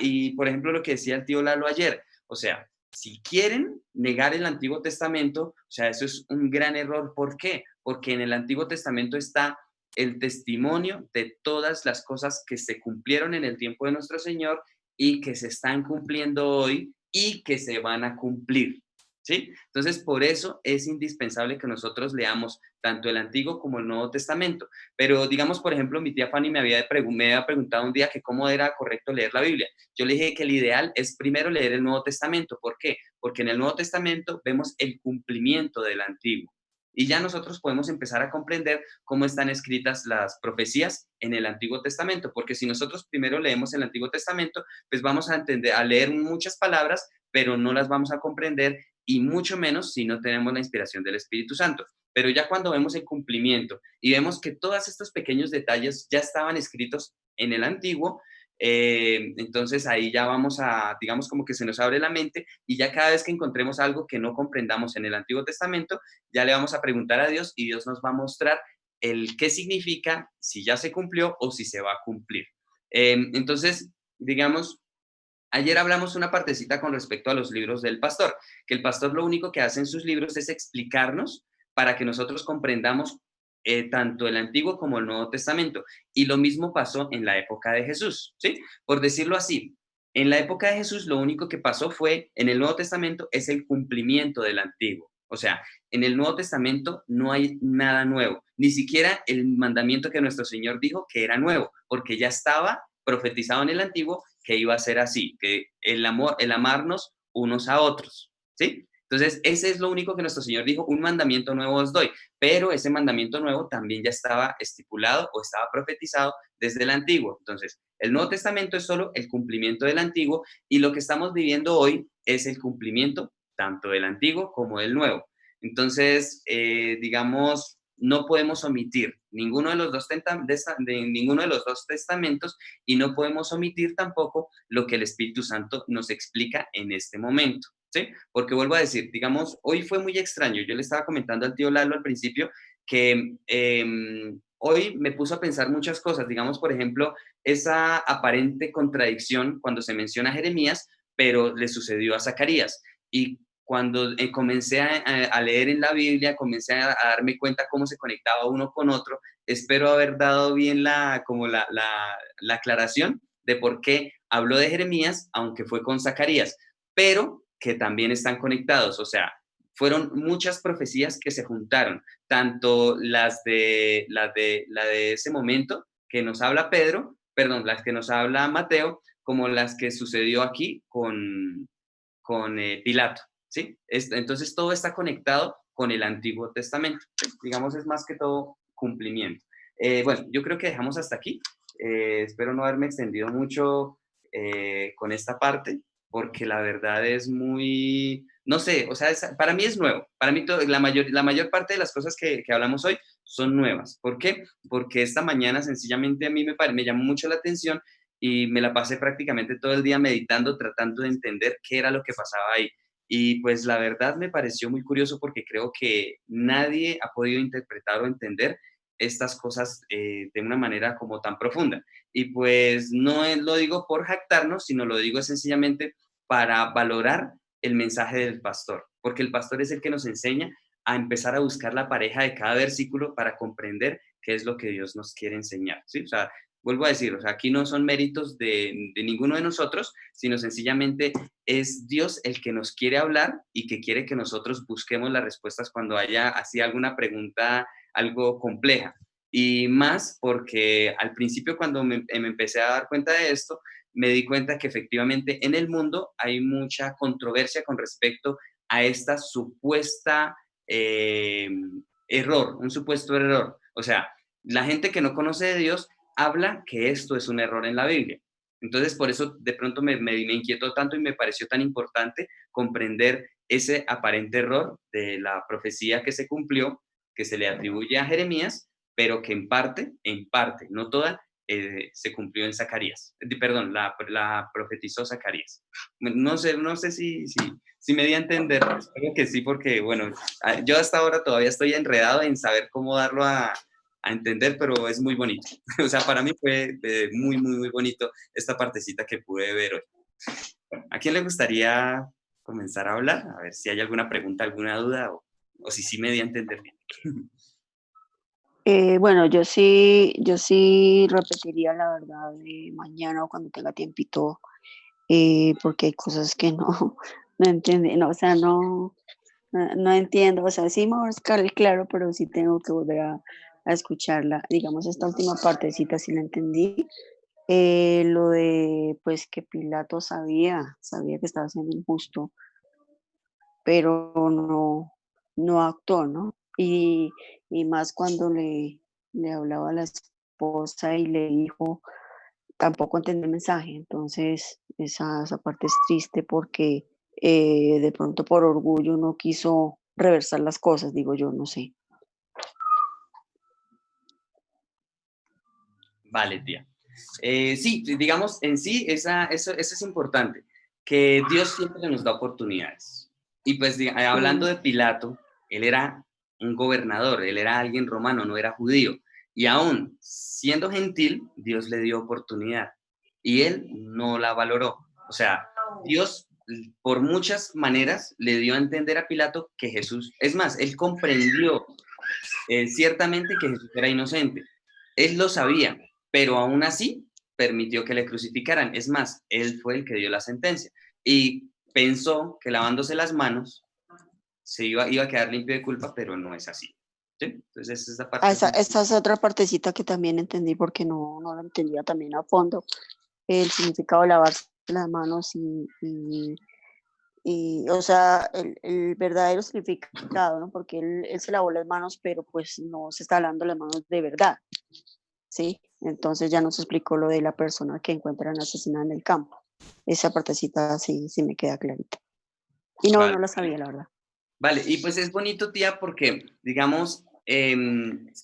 Y por ejemplo lo que decía el tío Lalo ayer, o sea, si quieren negar el Antiguo Testamento, o sea, eso es un gran error. ¿Por qué? Porque en el Antiguo Testamento está el testimonio de todas las cosas que se cumplieron en el tiempo de nuestro Señor y que se están cumpliendo hoy y que se van a cumplir. ¿Sí? Entonces, por eso es indispensable que nosotros leamos tanto el Antiguo como el Nuevo Testamento. Pero, digamos, por ejemplo, mi tía Fanny me había preguntado un día que cómo era correcto leer la Biblia. Yo le dije que el ideal es primero leer el Nuevo Testamento. ¿Por qué? Porque en el Nuevo Testamento vemos el cumplimiento del Antiguo. Y ya nosotros podemos empezar a comprender cómo están escritas las profecías en el Antiguo Testamento, porque si nosotros primero leemos el Antiguo Testamento, pues vamos a leer muchas palabras, pero no las vamos a comprender y mucho menos si no tenemos la inspiración del Espíritu Santo. Pero ya cuando vemos el cumplimiento y vemos que todos estos pequeños detalles ya estaban escritos en el Antiguo, entonces ahí ya vamos a, digamos, como que se nos abre la mente y ya cada vez que encontremos algo que no comprendamos en el Antiguo Testamento, ya le vamos a preguntar a Dios y Dios nos va a mostrar el qué significa, si ya se cumplió o si se va a cumplir. Entonces, digamos, Ayer hablamos una partecita con respecto a los libros del pastor, que el pastor lo único que hace en sus libros es explicarnos para que nosotros comprendamos tanto el Antiguo como el Nuevo Testamento. Y lo mismo pasó en la época de Jesús, ¿sí? Por decirlo así, en la época de Jesús lo único que pasó fue, en el Nuevo Testamento, es el cumplimiento del Antiguo. O sea, en el Nuevo Testamento no hay nada nuevo, ni siquiera el mandamiento que nuestro Señor dijo que era nuevo, porque ya estaba profetizado en el Antiguo que iba a ser así, que el amor, el amarnos unos a otros, ¿sí? Entonces, ese es lo único que nuestro Señor dijo, un mandamiento nuevo os doy, pero ese mandamiento nuevo también ya estaba estipulado o estaba profetizado desde el Antiguo. Entonces, el Nuevo Testamento es solo el cumplimiento del Antiguo y lo que estamos viviendo hoy es el cumplimiento tanto del Antiguo como del Nuevo. Entonces, digamos, no podemos omitir ninguno de los ninguno de los dos testamentos y no podemos omitir tampoco lo que el Espíritu Santo nos explica en este momento, ¿sí? Porque vuelvo a decir, digamos, hoy fue muy extraño. Yo le estaba comentando al tío Lalo al principio que hoy me puso a pensar muchas cosas. Digamos, por ejemplo, esa aparente contradicción cuando se menciona a Jeremías, pero le sucedió a Zacarías. Y cuando comencé a leer en la Biblia, comencé a darme cuenta cómo se conectaba uno con otro. Espero haber dado bien como la aclaración de por qué habló de Jeremías, aunque fue con Zacarías, pero que también están conectados. O sea, fueron muchas profecías que se juntaron, tanto la de ese momento que nos habla Pedro, perdón, las que nos habla Mateo, como las que sucedió aquí con Pilato, ¿sí? Entonces todo está conectado con el Antiguo Testamento. Digamos, es más que todo cumplimiento. Bueno, yo creo que dejamos hasta aquí. Espero no haberme extendido mucho con esta parte, porque la verdad es muy, no sé, o sea, para mí es nuevo. Para mí la mayor parte de las cosas que hablamos hoy son nuevas. ¿Por qué? Porque esta mañana sencillamente a mí me llamó mucho la atención y me la pasé prácticamente todo el día meditando, tratando de entender qué era lo que pasaba ahí. Y pues la verdad me pareció muy curioso porque creo que nadie ha podido interpretar o entender estas cosas de una manera como tan profunda. Y pues no lo digo por jactarnos, sino lo digo sencillamente para valorar el mensaje del pastor, porque el pastor es el que nos enseña a empezar a buscar la pareja de cada versículo para comprender qué es lo que Dios nos quiere enseñar, ¿sí? O sea, vuelvo a decir, o sea, aquí no son méritos de ninguno de nosotros, sino sencillamente es Dios el que nos quiere hablar y que quiere que nosotros busquemos las respuestas cuando haya así alguna pregunta algo compleja. Y más porque al principio cuando me empecé a dar cuenta de esto, me di cuenta que efectivamente en el mundo hay mucha controversia con respecto a esta supuesta eh, error, un supuesto error. O sea, la gente que no conoce de Dios habla que esto es un error en la Biblia. Entonces, por eso de pronto me inquietó tanto y me pareció tan importante comprender ese aparente error de la profecía que se cumplió, que se le atribuye a Jeremías, pero que en parte, no toda, se cumplió en Zacarías. Perdón, la profetizó Zacarías. No sé si me di a entender, espero que sí, porque bueno, yo hasta ahora todavía estoy enredado en saber cómo darlo a entender, pero es muy bonito. O sea, para mí fue muy, muy, muy bonito esta partecita que pude ver hoy. Bueno, ¿a quién le gustaría comenzar a hablar? A ver si hay alguna pregunta, alguna duda o si sí me di a entender bien. Bueno, yo sí repetiría la verdad de mañana o cuando tenga tiempito, porque hay cosas que no, no entendí, no, o sea, no entiendo, o sea, sí me voy a buscar el claro, pero sí tengo que volver a escucharla. Digamos, esta última partecita sí la entendí. Lo de, pues, que Pilato sabía que estaba siendo injusto, pero no actuó, ¿no? Y más cuando le hablaba a la esposa y le dijo, tampoco entendí el mensaje. Entonces, esa parte es triste porque de pronto por orgullo no quiso reversar las cosas, digo yo, no sé. Vale, tía. Sí, digamos, en sí, eso es importante, que Dios siempre nos da oportunidades. Y pues hablando Mm, de Pilato, él era un gobernador, él era alguien romano, no era judío. Y aún siendo gentil, Dios le dio oportunidad y él no la valoró. O sea, Dios por muchas maneras le dio a entender a Pilato que Jesús, es más, él comprendió ciertamente que Jesús era inocente. Él lo sabía, pero aún así permitió que le crucificaran. Es más, él fue el que dio la sentencia. Y pensó que lavándose las manos iba a quedar limpio de culpa, pero no es así. ¿Sí? Entonces, esa parte... Esa es otra partecita que también entendí porque no la entendía también a fondo. El significado de lavarse las manos y o sea, el verdadero significado, ¿no? Porque él se lavó las manos, pero pues no se está lavando las manos de verdad, ¿sí? Entonces ya nos explicó lo de la persona que encuentran asesinada en el campo. Esa partecita sí me queda clarita. Y no, Vale. no la sabía, la verdad. Vale, y pues es bonito, tía, porque, digamos,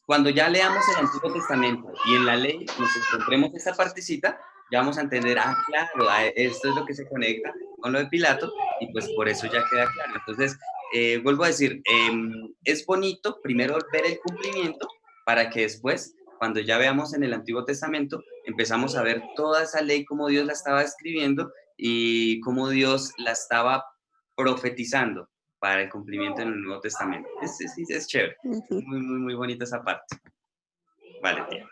cuando ya leamos el Antiguo Testamento y en la ley nos encontremos esta partecita, ya vamos a entender, claro, esto es lo que se conecta con lo de Pilato, y pues por eso ya queda claro. Entonces, vuelvo a decir, es bonito primero ver el cumplimiento para que después, cuando ya veamos en el Antiguo Testamento, empezamos a ver toda esa ley, cómo Dios la estaba escribiendo y cómo Dios la estaba profetizando para el cumplimiento en el Nuevo Testamento. Es chévere. Uh-huh. Es muy bonita esa parte. Vale, tío.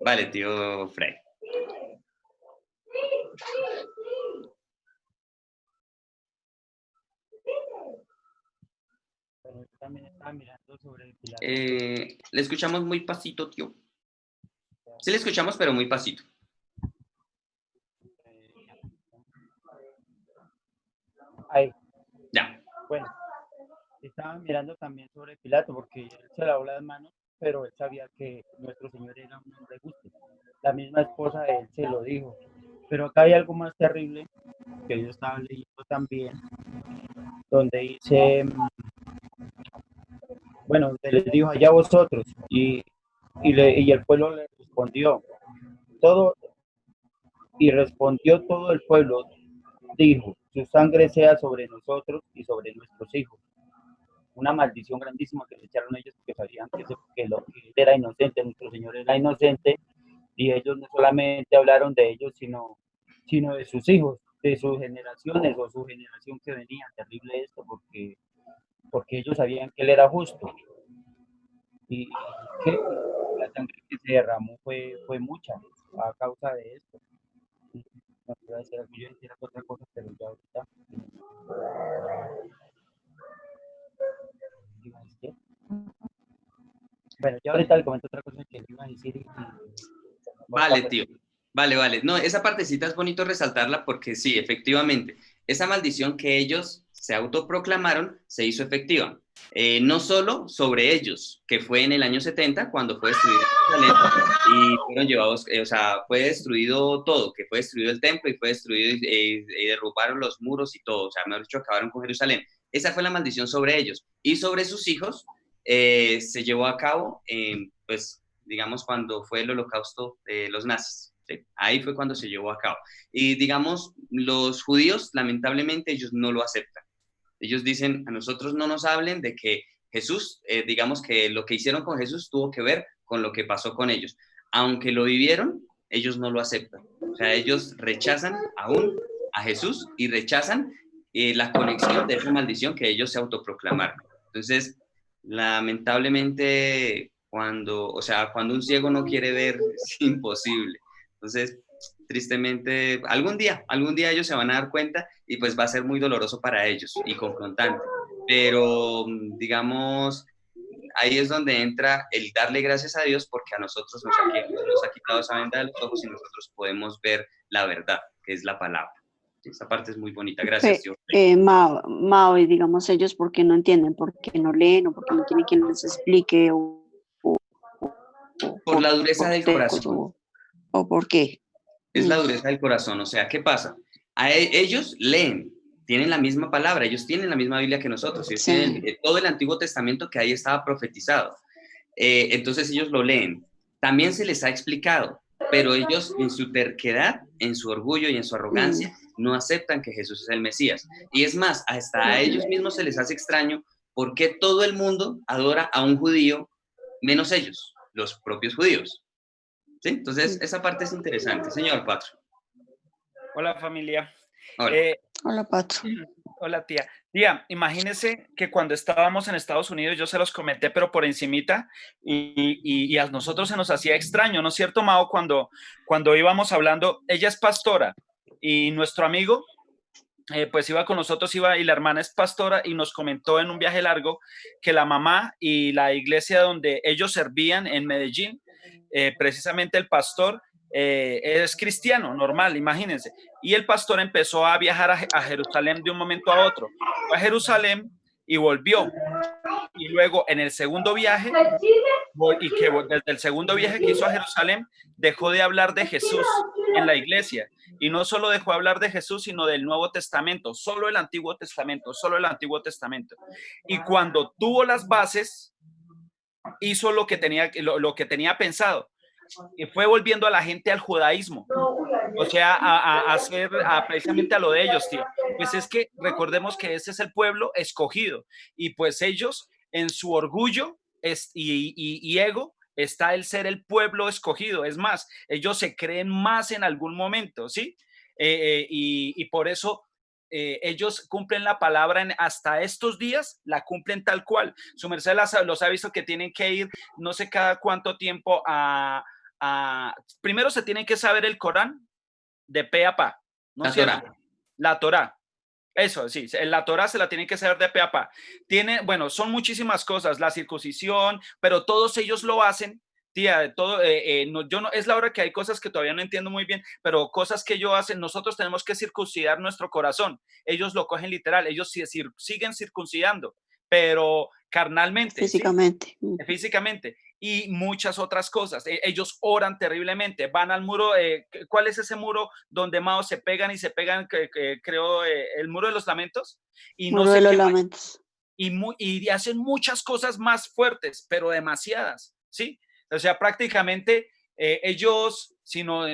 Vale, tío Frey. Pero yo también estaba mirando sobre el Pilato. Le escuchamos muy pasito, tío. Sí le escuchamos, pero muy pasito. Ahí. Ya. Bueno, estaba mirando también sobre Pilato, porque él se lavó las manos, pero él sabía que nuestro Señor era un hombre justo. La misma esposa de él se lo dijo. Pero acá hay algo más terrible que yo estaba leyendo también, donde dice, bueno, donde les dijo, allá vosotros, y el pueblo le respondió, y respondió todo el pueblo, dijo, su sangre sea sobre nosotros y sobre nuestros hijos. Una maldición grandísima que le echaron ellos porque sabían que lo que él era inocente, nuestro Señor era inocente, y ellos no solamente hablaron de ellos, sino de sus hijos, de sus generaciones o su generación que venía. Terrible esto, porque ellos sabían que él era justo, y que la sangre que se derramó fue mucha a causa de esto. No iba a decir algo, yo decía otra cosa, pero ya ahorita. Bueno, ya ahorita le comento otra cosa que iba a decir. Vale, tío. Vale. No, esa partecita es bonito resaltarla porque sí, efectivamente, esa maldición que ellos se autoproclamaron se hizo efectiva. No solo sobre ellos, que fue en el año 70 cuando fue destruido y fueron llevados, o sea, fue destruido todo, que fue destruido el templo y fue destruido y derrumbaron los muros y todo, o sea, mejor dicho, acabaron con Jerusalén. Esa fue la maldición sobre ellos. Y sobre sus hijos se llevó a cabo, pues, digamos, cuando fue el holocausto de los nazis. ¿Sí? Ahí fue cuando se llevó a cabo. Y digamos, los judíos, lamentablemente, ellos no lo aceptan. Ellos dicen, a nosotros no nos hablen de que Jesús, digamos que lo que hicieron con Jesús tuvo que ver con lo que pasó con ellos. Aunque lo vivieron, ellos no lo aceptan. O sea, ellos rechazan aún a Jesús y rechazan la conexión de esa maldición que ellos se autoproclamaron. Entonces, lamentablemente, cuando un ciego no quiere ver, es imposible. Entonces, tristemente, algún día ellos se van a dar cuenta y pues va a ser muy doloroso para ellos y confrontante. Pero, digamos, ahí es donde entra el darle gracias a Dios porque a nosotros nos ha quitado esa venda de los ojos y nosotros podemos ver la verdad, que es la palabra. Esta parte es muy bonita. Gracias, Dios. Mao, y digamos ellos porque no entienden, porque no leen o porque no tienen quien les explique por la dureza del corazón. ¿O por qué? Es la dureza del corazón. O sea, ¿qué pasa? Ellos leen, tienen la misma palabra, ellos tienen la misma Biblia que nosotros, ellos tienen todo el Antiguo Testamento que ahí estaba profetizado. Entonces ellos lo leen. También se les ha explicado, pero ellos en su terquedad, en su orgullo y en su arrogancia, no aceptan que Jesús es el Mesías. Y es más, hasta a ellos mismos se les hace extraño por qué todo el mundo adora a un judío, menos ellos, los propios judíos. ¿Sí? Entonces, esa parte es interesante. Señor Patro. Hola familia. Hola. Hola, Pacho. Hola tía. Tía, imagínese que cuando estábamos en Estados Unidos, yo se los comenté, pero por encimita, y a nosotros se nos hacía extraño, ¿no es cierto, Mao? Cuando íbamos hablando, ella es pastora y nuestro amigo, pues iba con nosotros, y la hermana es pastora y nos comentó en un viaje largo que la mamá y la iglesia donde ellos servían en Medellín, precisamente el pastor es cristiano, normal, imagínense. Y el pastor empezó a viajar a Jerusalén de un momento a otro. Fue a Jerusalén y volvió. Y luego en el segundo viaje, desde el segundo viaje que hizo a Jerusalén, dejó de hablar de Jesús en la iglesia. Y no solo dejó de hablar de Jesús, sino del Nuevo Testamento, solo el Antiguo Testamento, solo el Antiguo Testamento. Y cuando tuvo las bases, hizo lo que tenía pensado. Y fue volviendo a la gente al judaísmo. O sea, a hacer precisamente a lo de ellos, tío. Pues es que recordemos que ese es el pueblo escogido. Y pues ellos, en su orgullo y ego, está el ser el pueblo escogido. Es más, ellos se creen más en algún momento, ¿sí? Y por eso ellos cumplen la palabra hasta estos días, la cumplen tal cual. Su merced los ha visto que tienen que ir no sé cada cuánto tiempo primero se tienen que saber el Corán de pe a pa, ¿no es cierto? La Torá. Eso, sí, la Torá se la tienen que saber de pe a pa. Bueno, son muchísimas cosas, la circuncisión, pero todos ellos lo hacen. Tía, todo, yo no, es la hora que hay cosas que todavía no entiendo muy bien, pero cosas que ellos hacen, nosotros tenemos que circuncidar nuestro corazón. Ellos lo cogen literal, ellos siguen circuncidando, pero carnalmente, físicamente. ¿sí? Físicamente. Y muchas otras cosas. Ellos oran terriblemente, van al muro. ¿Cuál es ese muro donde Mao se pegan y se pegan? Creo, el muro de los lamentos. Y Muro no sé de los qué lamentos. y hacen muchas cosas más fuertes, pero demasiadas, ¿sí? O sea, prácticamente ellos, sino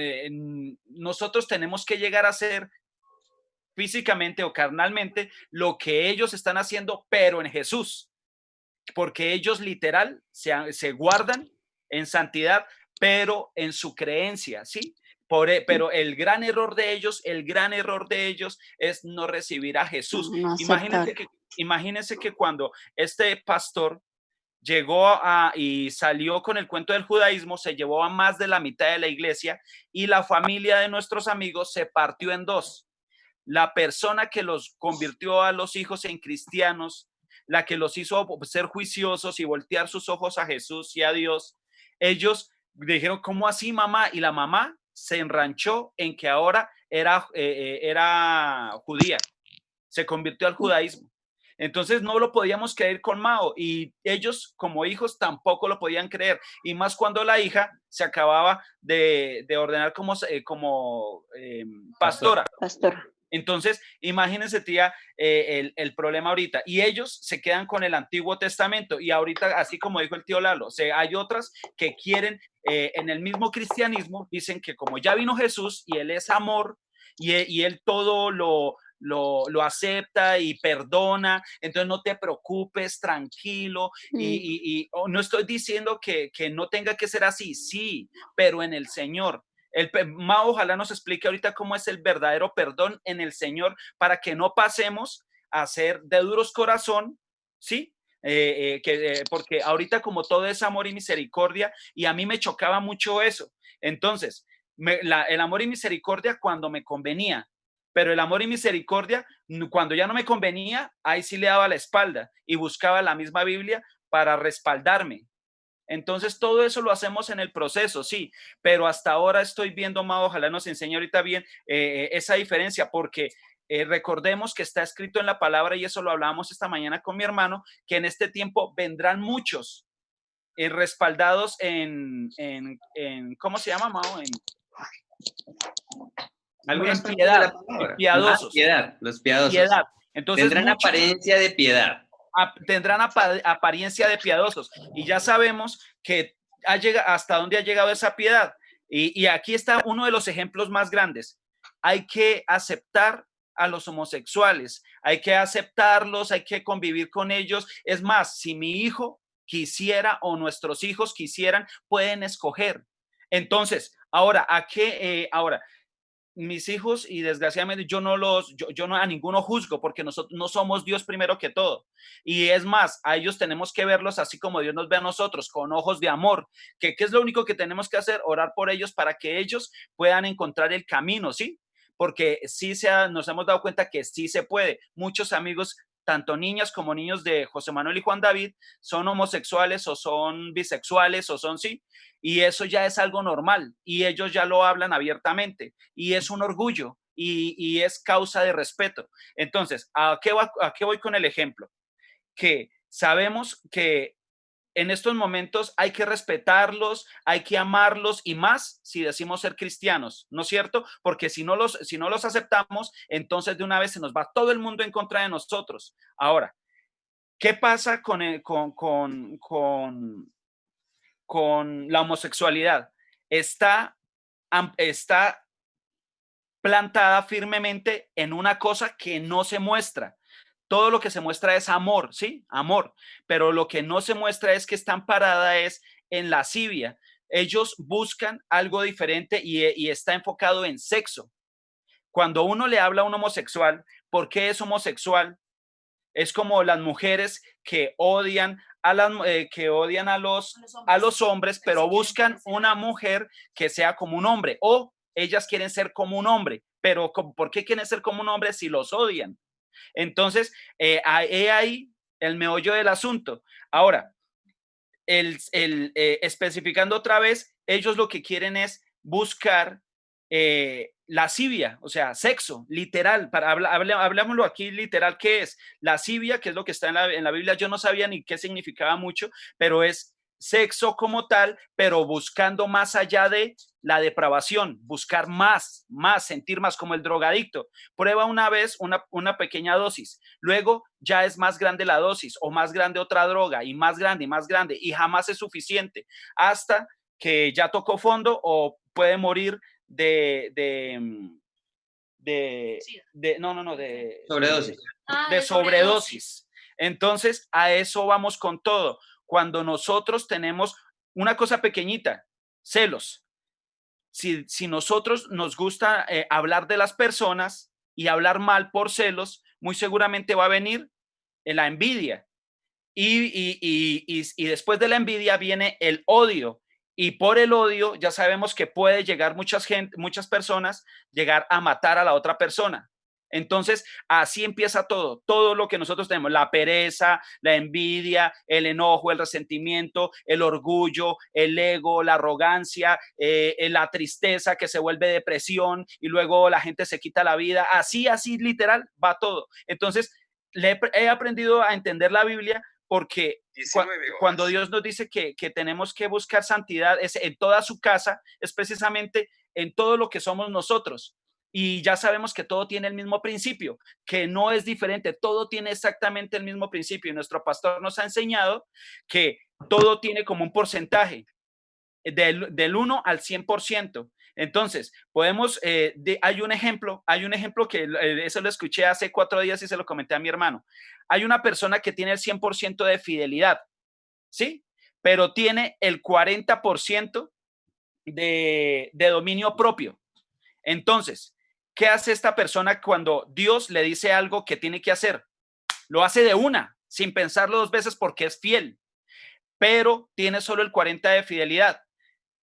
nosotros tenemos que llegar a hacer físicamente o carnalmente lo que ellos están haciendo, pero en Jesús, porque ellos literal se guardan en santidad, pero en su creencia, ¿sí? Pero el gran error de ellos es no recibir a Jesús. No Imagínense que cuando este pastor llegó y salió con el cuento del judaísmo, se llevó a más de la mitad de la iglesia y la familia de nuestros amigos se partió en dos. La persona que los convirtió a los hijos en cristianos, la que los hizo ser juiciosos y voltear sus ojos a Jesús y a Dios, ellos dijeron, ¿cómo así, mamá? Y la mamá se enranchó en que ahora era judía, se convirtió al judaísmo. Entonces no lo podíamos creer con Mao y ellos como hijos tampoco lo podían creer. Y más cuando la hija se acababa de ordenar como pastora. Entonces, imagínense, tía, el problema ahorita. Y ellos se quedan con el Antiguo Testamento. Y ahorita, así como dijo el tío Lalo, hay otras que quieren, en el mismo cristianismo, dicen que como ya vino Jesús y Él es amor y Él todo lo acepta y perdona, entonces no te preocupes, tranquilo. Y no estoy diciendo que no tenga que ser así, sí, pero en el Señor. Mao ojalá nos explique ahorita cómo es el verdadero perdón en el Señor para que no pasemos a ser de duros corazón, ¿sí? Porque ahorita como todo es amor y misericordia y a mí me chocaba mucho eso. Entonces, el amor y misericordia cuando me convenía, pero el amor y misericordia cuando ya no me convenía, ahí sí le daba la espalda y buscaba la misma Biblia para respaldarme. Entonces, todo eso lo hacemos en el proceso, sí, pero hasta ahora estoy viendo, Mao, ojalá nos enseñe ahorita bien esa diferencia, porque recordemos que está escrito en la palabra, y eso lo hablábamos esta mañana con mi hermano, que en este tiempo vendrán muchos respaldados en ¿cómo se llama, Mao? En piedad, piadosos. Piedad, los piadosos. Piedad. Entonces, tendrán apariencia de piedad. Tendrán apariencia de piadosos y ya sabemos que hasta dónde ha llegado esa piedad y aquí está uno de los ejemplos más grandes. Hay que aceptar a los homosexuales, hay que aceptarlos, hay que convivir con ellos. Es más, si mi hijo quisiera o nuestros hijos quisieran, pueden escoger. Entonces, ahora mis hijos, y desgraciadamente yo no a ninguno juzgo, porque nosotros no somos Dios primero que todo. Y es más, a ellos tenemos que verlos así como Dios nos ve a nosotros, con ojos de amor. ¿Qué es lo único que tenemos que hacer? Orar por ellos para que ellos puedan encontrar el camino, ¿sí? Porque sí nos hemos dado cuenta que sí se puede. Muchos amigos, tanto niñas como niños de José Manuel y Juan David, son homosexuales o son bisexuales o son sí, y eso ya es algo normal y ellos ya lo hablan abiertamente y es un orgullo y es causa de respeto. Entonces, ¿a qué voy con el ejemplo? Que sabemos que en estos momentos hay que respetarlos, hay que amarlos y más si decimos ser cristianos, ¿no es cierto? Porque si no los aceptamos, entonces de una vez se nos va todo el mundo en contra de nosotros. Ahora, ¿qué pasa con la homosexualidad? Está plantada firmemente en una cosa que no se muestra. Todo lo que se muestra es amor, ¿sí? Amor. Pero lo que no se muestra es que están parada es en lascivia. Ellos buscan algo diferente y está enfocado en sexo. Cuando uno le habla a un homosexual, ¿por qué es homosexual? Es como las mujeres que odian a los hombres, pero buscan una mujer que sea como un hombre, o ellas quieren ser como un hombre, pero ¿por qué quieren ser como un hombre si los odian? Entonces, he ahí el meollo del asunto. Ahora, especificando otra vez, ellos lo que quieren es buscar lascivia, o sea, sexo, literal, hablámoslo aquí literal, ¿qué es? Lascivia, que es lo que está en la Biblia, yo no sabía ni qué significaba mucho, pero es sexo como tal, pero buscando más allá de la depravación, buscar más, sentir más, como el drogadicto. Prueba una vez una pequeña dosis, luego ya es más grande la dosis o más grande otra droga y más grande y jamás es suficiente hasta que ya tocó fondo o puede morir de sobredosis. Entonces, a eso vamos con todo. Cuando nosotros tenemos una cosa pequeñita, celos. Si nosotros nos gusta hablar de las personas y hablar mal por celos, muy seguramente va a venir la envidia. Y después de la envidia viene el odio. Y por el odio ya sabemos que puede llegar muchas personas, llegar a matar a la otra persona. Entonces, así empieza todo lo que nosotros tenemos, la pereza, la envidia, el enojo, el resentimiento, el orgullo, el ego, la arrogancia, la tristeza que se vuelve depresión y luego la gente se quita la vida. Así literal va todo. Entonces, he aprendido a entender la Biblia porque cuando Dios nos dice que tenemos que buscar santidad en toda su casa, es precisamente en todo lo que somos nosotros. Y ya sabemos que todo tiene el mismo principio, que no es diferente, todo tiene exactamente el mismo principio. Y nuestro pastor nos ha enseñado que todo tiene como un porcentaje del 1 al 100%. Entonces, hay un ejemplo que eso lo escuché hace 4 días y se lo comenté a mi hermano. Hay una persona que tiene el 100% de fidelidad, ¿sí? Pero tiene el 40% de dominio propio. Entonces, ¿qué hace esta persona cuando Dios le dice algo que tiene que hacer? Lo hace de una, sin pensarlo 2 veces porque es fiel, pero tiene solo el 40% de fidelidad.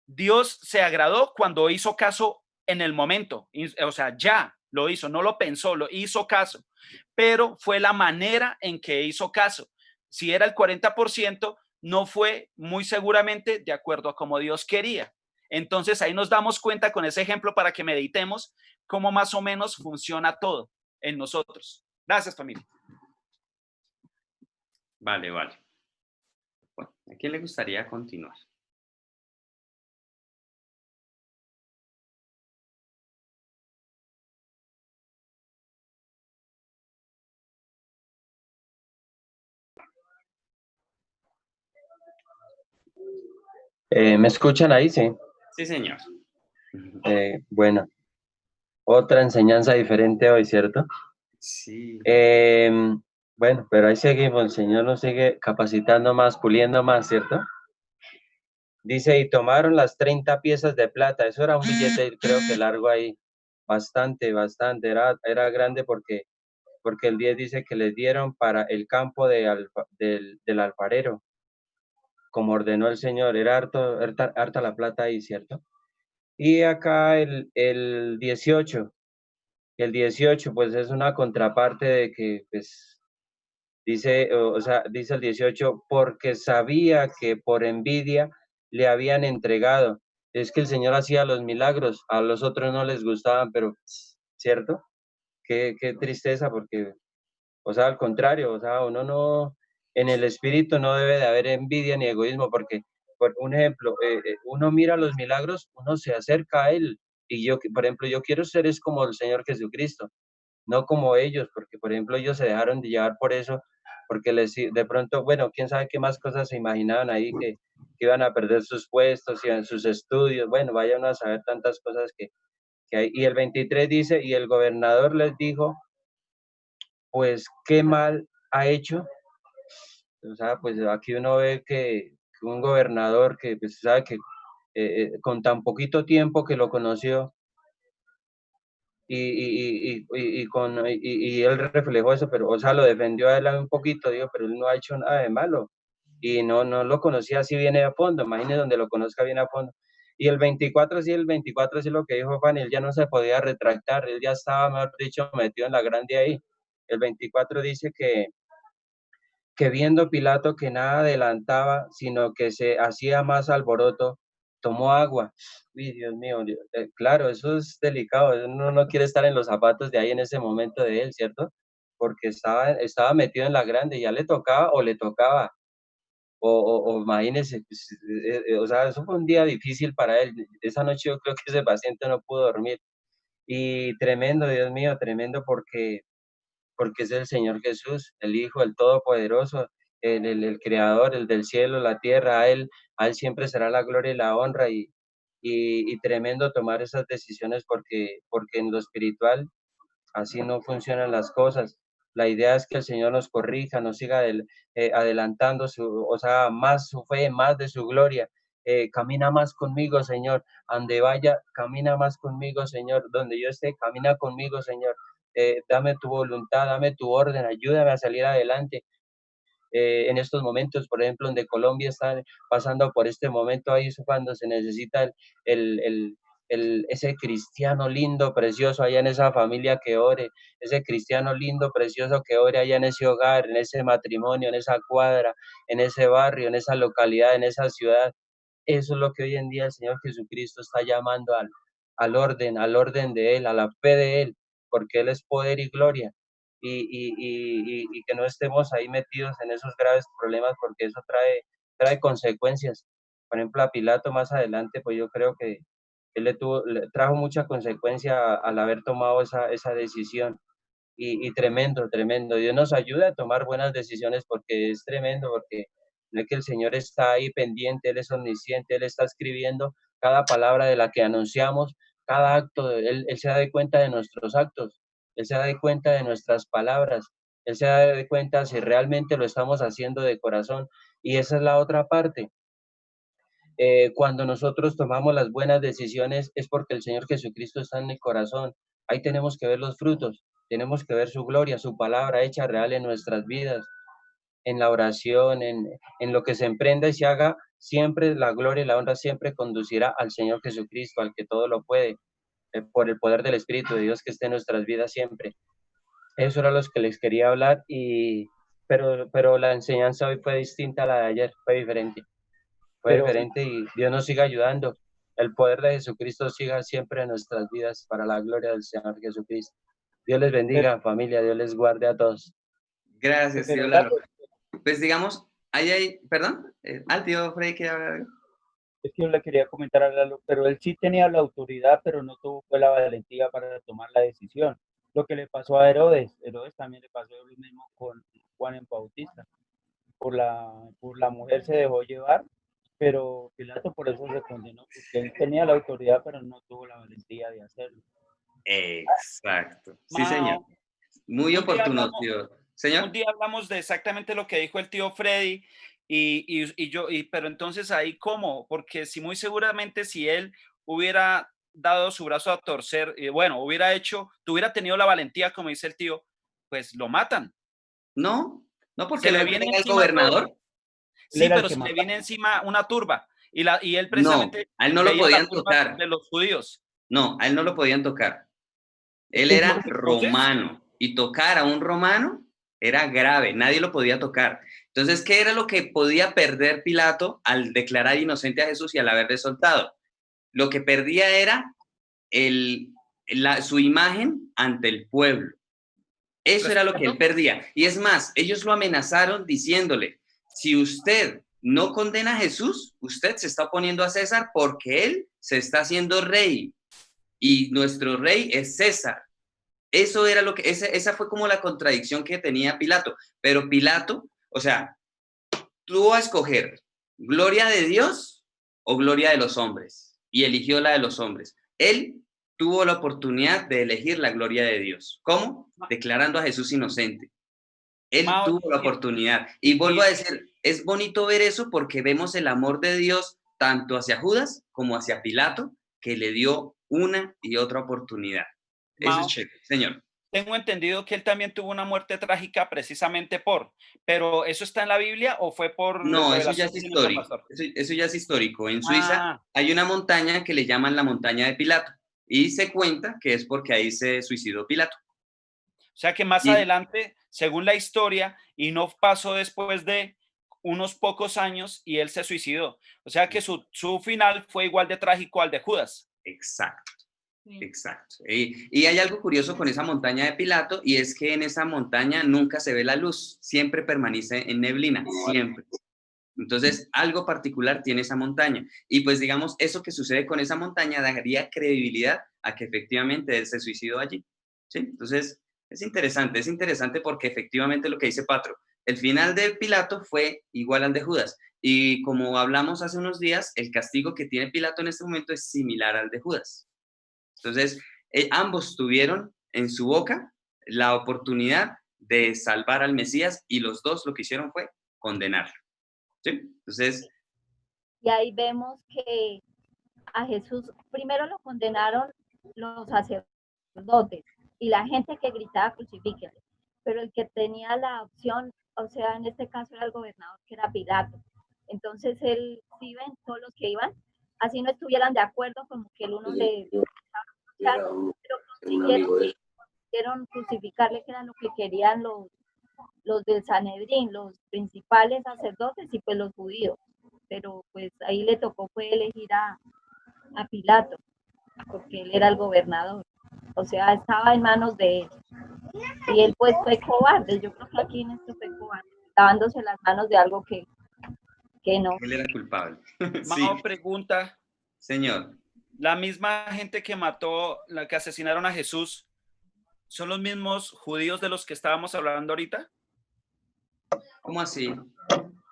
Dios se agradó cuando hizo caso en el momento, o sea, ya lo hizo, no lo pensó, lo hizo caso, pero fue la manera en que hizo caso. Si era el 40%, no fue muy seguramente de acuerdo a como Dios quería. Entonces ahí nos damos cuenta con ese ejemplo para que meditemos cómo más o menos funciona todo en nosotros. Gracias, familia. Vale. Bueno, ¿a quién le gustaría continuar? ¿Me escuchan ahí? Sí. Sí, señor. Bueno, otra enseñanza diferente hoy, ¿cierto? Sí. Bueno, pero ahí seguimos, el Señor nos sigue capacitando más, puliendo más, ¿cierto? Dice, y tomaron las 30 piezas de plata, eso era un billete, creo que largo ahí, bastante, bastante, era grande porque el 10 dice que les dieron para el campo del alfarero, como ordenó el Señor, era harta la plata ahí, ¿cierto? Y acá el 18, pues es una contraparte de que, pues, dice, o sea, dice el 18, porque sabía que por envidia le habían entregado. Es que el Señor hacía los milagros, a los otros no les gustaban, pero, ¿cierto? Qué tristeza, porque, o sea, al contrario, o sea, uno no, en el espíritu no debe de haber envidia ni egoísmo, porque, por un ejemplo, uno mira los milagros, uno se acerca a Él, y yo, por ejemplo, yo quiero ser es como el Señor Jesucristo, no como ellos, porque, por ejemplo, ellos se dejaron de llevar por eso, porque de pronto, bueno, quién sabe qué más cosas se imaginaban ahí, que iban a perder sus puestos, y sus estudios, bueno, vayan a saber tantas cosas que hay. Y el 23 dice, y el gobernador les dijo, pues, ¿qué mal ha hecho? O sea, pues aquí uno ve que un gobernador que pues, sabe que con tan poquito tiempo que lo conoció y él reflejó eso, pero, o sea, lo defendió a él un poquito, digo, pero él no ha hecho nada de malo y no lo conocía así bien a fondo, imagínese donde lo conozca bien a fondo. Y el 24 sí lo que dijo Juan, él ya no se podía retractar, él ya estaba, mejor dicho, metido en la grande ahí. El 24 dice que viendo Pilato que nada adelantaba, sino que se hacía más alboroto, tomó agua. Uy, Dios mío, claro, eso es delicado, uno no quiere estar en los zapatos de ahí en ese momento de él, ¿cierto? Porque estaba metido en la grande, ya le tocaba o le tocaba, o imagínese, pues, o sea, eso fue un día difícil para él. Esa noche yo creo que ese paciente no pudo dormir. Y tremendo, Dios mío, tremendo porque es el Señor Jesús, el Hijo, el Todopoderoso, el Creador, el del cielo, la tierra, a él siempre será la gloria y la honra y tremendo tomar esas decisiones porque en lo espiritual así no funcionan las cosas. La idea es que el Señor nos corrija, nos siga adelantando, o sea, más su fe, más de su gloria. Camina más conmigo, Señor. Donde vaya, camina más conmigo, Señor. Donde yo esté, camina conmigo, Señor. Dame tu voluntad, dame tu orden, ayúdame a salir adelante. En estos momentos, por ejemplo, donde Colombia está pasando por este momento, ahí es cuando se necesita el, el, ese cristiano lindo, precioso, allá en esa familia que ore, ese cristiano lindo, precioso que ore allá en ese hogar, en ese matrimonio, en esa cuadra, en ese barrio, en esa localidad, en esa ciudad. Eso es lo que hoy en día el Señor Jesucristo está llamando al orden de Él, a la fe de Él, porque Él es poder y gloria y que no estemos ahí metidos en esos graves problemas porque eso trae consecuencias. Por ejemplo, a Pilato más adelante, pues yo creo que él le trajo mucha consecuencia al haber tomado esa decisión. Y tremendo, tremendo. Dios nos ayuda a tomar buenas decisiones porque es tremendo, porque no es que el Señor está ahí pendiente, Él es omnisciente, Él está escribiendo cada palabra de la que anunciamos, cada acto, Él se da cuenta de nuestros actos, Él se da cuenta de nuestras palabras, Él se da cuenta si realmente lo estamos haciendo de corazón. Y esa es la otra parte. Cuando nosotros tomamos las buenas decisiones es porque el Señor Jesucristo está en el corazón. Ahí tenemos que ver los frutos, tenemos que ver su gloria, su palabra hecha real en nuestras vidas, en la oración, en lo que se emprenda y se haga, siempre la gloria y la honra siempre conducirá al Señor Jesucristo, al que todo lo puede, por el poder del Espíritu de Dios que esté en nuestras vidas siempre. Eso era lo que les quería hablar, pero la enseñanza hoy fue distinta a la de ayer, fue diferente. Fue Pero diferente y Dios nos siga ayudando. El poder de Jesucristo siga siempre en nuestras vidas para la gloria del Señor Jesucristo. Dios les pero bendiga, familia. Dios les guarde a todos. Gracias, tío pero Lalo. Carlos, Pues digamos, perdón, tío Freddy quería hablar algo. es que yo le quería comentar a Lalo, pero él sí tenía la autoridad, pero no tuvo fue la valentía para tomar la decisión. Lo que le pasó a Herodes también le pasó lo mismo con Juan el Bautista. Por la mujer se dejó llevar, pero Pilato por eso se condenó, porque él tenía la autoridad, pero no tuvo la valentía de hacerlo. Exacto. Sí, señor. Mao, Muy un día oportuno, hablamos, tío. un Señor. día hablamos de exactamente lo que dijo el tío Freddy pero entonces ahí cómo, porque si muy seguramente si él hubiera dado su brazo a torcer, y bueno, tuviera tenido la valentía, como dice el tío, pues lo matan. No, no porque Se le luego viene venga el encima todo. gobernador. Él Sí, era el pero que se le mandaba. viene encima una turba y él No, precisamente a él no lo veía la podían turba tocar. de los judíos. No, a él no lo podían tocar. Él Es que era Entonces, romano y tocar a un romano era grave, nadie lo podía tocar. Entonces, ¿qué era lo que podía perder Pilato al declarar inocente a Jesús y al haberle soltado? Lo que perdía era su imagen ante el pueblo. Eso era lo que él respeto, perdía. Y es más, ellos lo amenazaron diciéndole, si usted no condena a Jesús, usted se está oponiendo a César porque él se está haciendo rey y nuestro rey es César. Eso era lo que, esa fue como la contradicción que tenía Pilato. Pero Pilato, o sea, tuvo a escoger gloria de Dios o gloria de los hombres y eligió la de los hombres. Él tuvo la oportunidad de elegir la gloria de Dios. ¿Cómo? Declarando a Jesús inocente. Él Mao, tuvo la oportunidad. Y vuelvo a y decir, es bonito ver eso porque vemos el amor de Dios tanto hacia Judas como hacia Pilato, que le dio una y otra oportunidad. Eso es Mao, chévere, señor. tengo entendido que él también tuvo una muerte trágica precisamente pero ¿eso está en la Biblia o fue por No, eso ya revelación es de nuestro histórico. pastor? Eso ya es histórico. En Suiza Ah, hay una montaña que le llaman la montaña de Pilato y se cuenta que es porque ahí se suicidó Pilato. o sea que más Y adelante, según la historia, y no pasó después de unos pocos años y él se suicidó. O sea que su final fue igual de trágico al de Judas. exacto. Exacto. Y hay algo curioso con esa montaña de Pilato y es que en esa montaña nunca se ve la luz, siempre permanece en neblina, siempre. Entonces, algo particular tiene esa montaña. Y pues digamos, eso que sucede con esa montaña daría credibilidad a que efectivamente él se suicidó allí. ¿Sí? Entonces, es interesante porque efectivamente lo que dice Patro, el final de Pilato fue igual al de Judas. Y como hablamos hace unos días, el castigo que tiene Pilato en este momento es similar al de Judas. Entonces, ambos tuvieron en su boca la oportunidad de salvar al Mesías y los dos lo que hicieron fue condenarlo. ¿Sí? Entonces, Y ahí vemos que a Jesús primero lo condenaron los sacerdotes y la gente que gritaba crucifíquenlo, pero el que tenía la opción, o sea, en este caso era el gobernador, que era Pilato. Entonces él, si ven, todos los que iban, así no estuvieran de acuerdo, como que el uno le pero consiguieron crucificarle, que era lo que querían los del Sanedrín, los principales sacerdotes y pues los judíos. Pero pues ahí le tocó fue elegir a Pilato, porque él era el gobernador. O sea, estaba en manos de él. Y él pues fue cobarde. Yo creo que aquí en esto fue cobarde, dándose las manos de algo que no. él era culpable. Sí, Mao pregunta, señor. la misma gente que mató, la que asesinaron a Jesús, ¿son los mismos judíos de los que estábamos hablando ahorita? ¿Cómo así?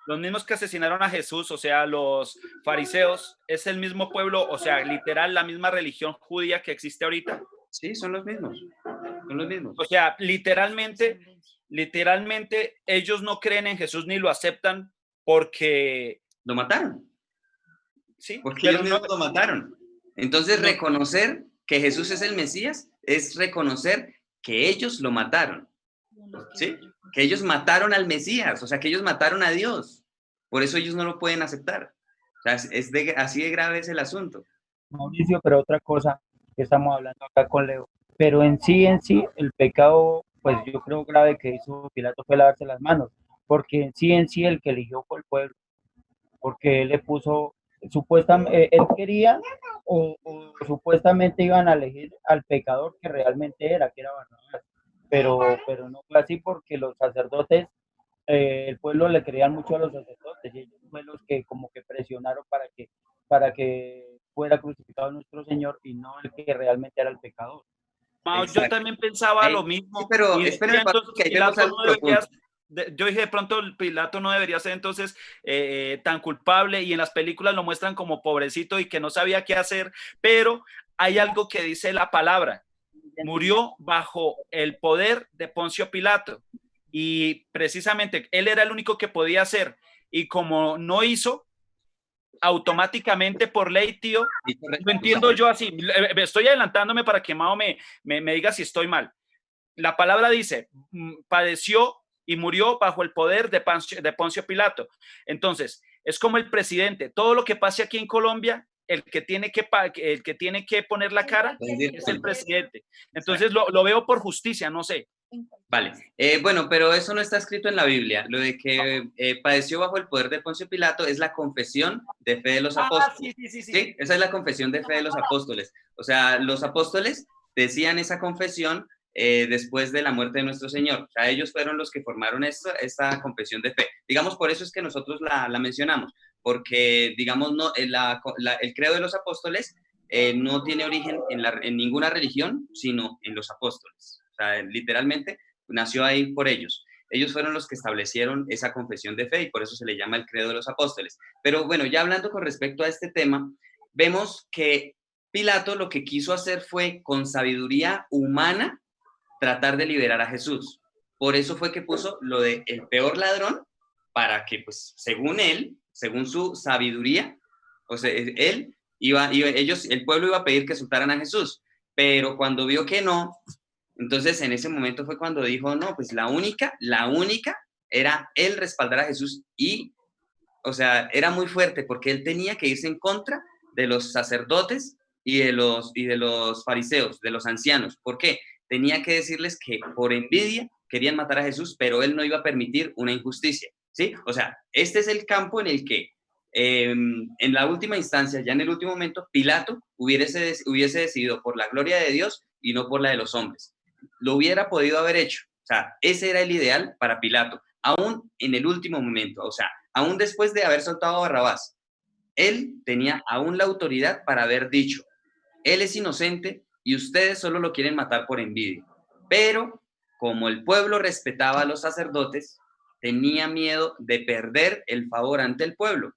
Los mismos que asesinaron a Jesús, o sea, los fariseos, ¿es el mismo pueblo, o sea, literal, la misma religión judía que existe ahorita? Sí, son los mismos. Son los mismos. O sea, literalmente, ellos no creen en Jesús ni lo aceptan porque, Lo mataron. sí, Porque pero ellos no, mismos lo mataron. Entonces, no, reconocer que Jesús es el Mesías es reconocer que ellos lo mataron. ¿Sí? Que ellos mataron al Mesías, o sea, que ellos mataron a Dios. Por eso ellos no lo pueden aceptar. O sea, así de grave es el asunto. Mauricio, pero otra cosa que estamos hablando acá con Leo, pero en sí, el pecado, pues yo creo grave que hizo Pilato fue lavarse las manos, porque en sí el que eligió fue el pueblo, porque él le puso, supuestamente, él quería o supuestamente iban a elegir al pecador que realmente era, que era Barrabás, pero no fue así porque los sacerdotes, el pueblo le creían mucho a los sacerdotes y ellos fueron los que como que presionaron para que fuera crucificado nuestro Señor y no el que realmente era el pecador. Mao, yo Exacto. también pensaba lo Sí, mismo pero y espérame, decía entonces que ahí vemos Pilato algo no debería, profundo. yo dije de pronto Pilato no debería ser entonces tan culpable y en las películas lo muestran como pobrecito y que no sabía qué hacer, pero hay algo que dice la palabra, murió bajo el poder de Poncio Pilato y precisamente él era el único que podía hacer y como no hizo, automáticamente por ley, tío, Sí, correcto. lo entiendo yo así, estoy adelantándome para que Mao me diga si estoy mal. La palabra dice, padeció y murió bajo el poder de Poncio Pilato. Entonces, es como el presidente, todo lo que pase aquí en Colombia, el que tiene que poner la cara es el presidente. Entonces, lo veo por justicia, no sé. Vale, bueno, pero eso no está escrito en la Biblia. Lo de que padeció bajo el poder de Poncio Pilato es la confesión de fe de los apóstoles. Sí, esa es la confesión de fe de los apóstoles. O sea, los apóstoles decían esa confesión después de la muerte de nuestro Señor. O sea, ellos fueron los que formaron esta confesión de fe. Digamos, por eso es que nosotros la mencionamos, porque, digamos, no, el credo de los apóstoles no tiene origen en ninguna religión, sino en los apóstoles. O sea, literalmente nació ahí por ellos. Ellos fueron los que establecieron esa confesión de fe y por eso se le llama el credo de los apóstoles. Pero bueno, ya hablando con respecto a este tema, vemos que Pilato lo que quiso hacer fue, con sabiduría humana, tratar de liberar a Jesús. Por eso fue que puso lo de el peor ladrón, para que, pues, según él, según su sabiduría, o sea, el pueblo iba a pedir que soltaran a Jesús, pero cuando vio que no, entonces en ese momento fue cuando dijo, no, pues la única era él respaldar a Jesús y, o sea, era muy fuerte porque él tenía que irse en contra de los sacerdotes y de los fariseos, de los ancianos. ¿Por qué? Tenía que decirles que por envidia querían matar a Jesús, pero él no iba a permitir una injusticia, ¿sí? O sea, este es el campo en el que en la última instancia, ya en el último momento, Pilato hubiese decidido por la gloria de Dios y no por la de los hombres. Lo hubiera podido haber hecho. O sea, ese era el ideal para Pilato, aún en el último momento, o sea, aún después de haber soltado a Barrabás. Él tenía aún la autoridad para haber dicho, él es inocente y ustedes solo lo quieren matar por envidia. Pero como el pueblo respetaba a los sacerdotes, tenía miedo de perder el favor ante el pueblo.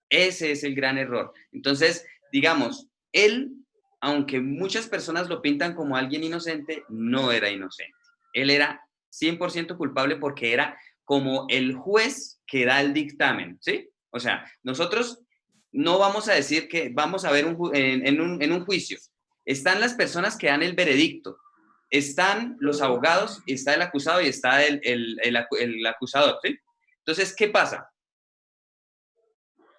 Ese es el gran error. Entonces, digamos, él, aunque muchas personas lo pintan como alguien inocente, no era inocente. Él era 100% culpable porque era como el juez que da el dictamen, ¿sí? O sea, nosotros no vamos a decir que vamos a ver en un juicio. Están las personas que dan el veredicto, están los abogados, está el acusado y está el acusador, ¿sí? Entonces, ¿qué pasa?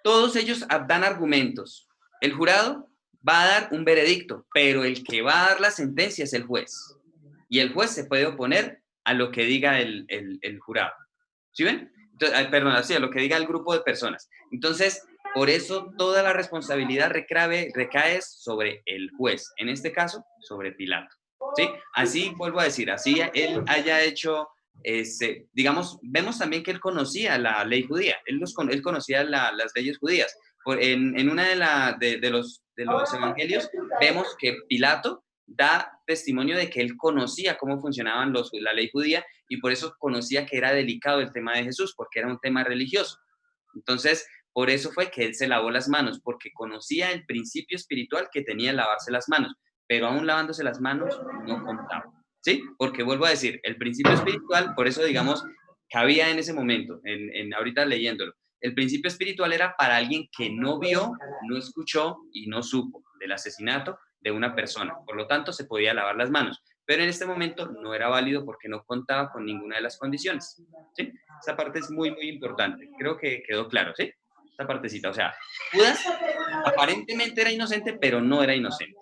Todos ellos dan argumentos. El jurado va a dar un veredicto, pero el que va a dar la sentencia es el juez. Y el juez se puede oponer a lo que diga el jurado. ¿Sí ven? Entonces, perdón, así, a lo que diga el grupo de personas. Entonces, por eso toda la responsabilidad recae sobre el juez, en este caso, sobre Pilato. ¿Sí? Así, vuelvo a decir, así él haya hecho, digamos, vemos también que él conocía la ley judía, él conocía las leyes judías. En una de los evangelios vemos que Pilato da testimonio de que él conocía cómo funcionaban la ley judía y por eso conocía que era delicado el tema de Jesús, porque era un tema religioso. Entonces, por eso fue que él se lavó las manos, porque conocía el principio espiritual que tenía el lavarse las manos, pero aún lavándose las manos no contaba, ¿sí? Porque vuelvo a decir, el principio espiritual, por eso, digamos, cabía en ese momento, ahorita leyéndolo, el principio espiritual era para alguien que no vio, no escuchó y no supo del asesinato de una persona. Por lo tanto, se podía lavar las manos. Pero en este momento no era válido porque no contaba con ninguna de las condiciones, ¿sí? Esa parte es muy, muy importante. Creo que quedó claro, ¿sí? Esta partecita. O sea, Judas aparentemente era inocente, pero no era inocente,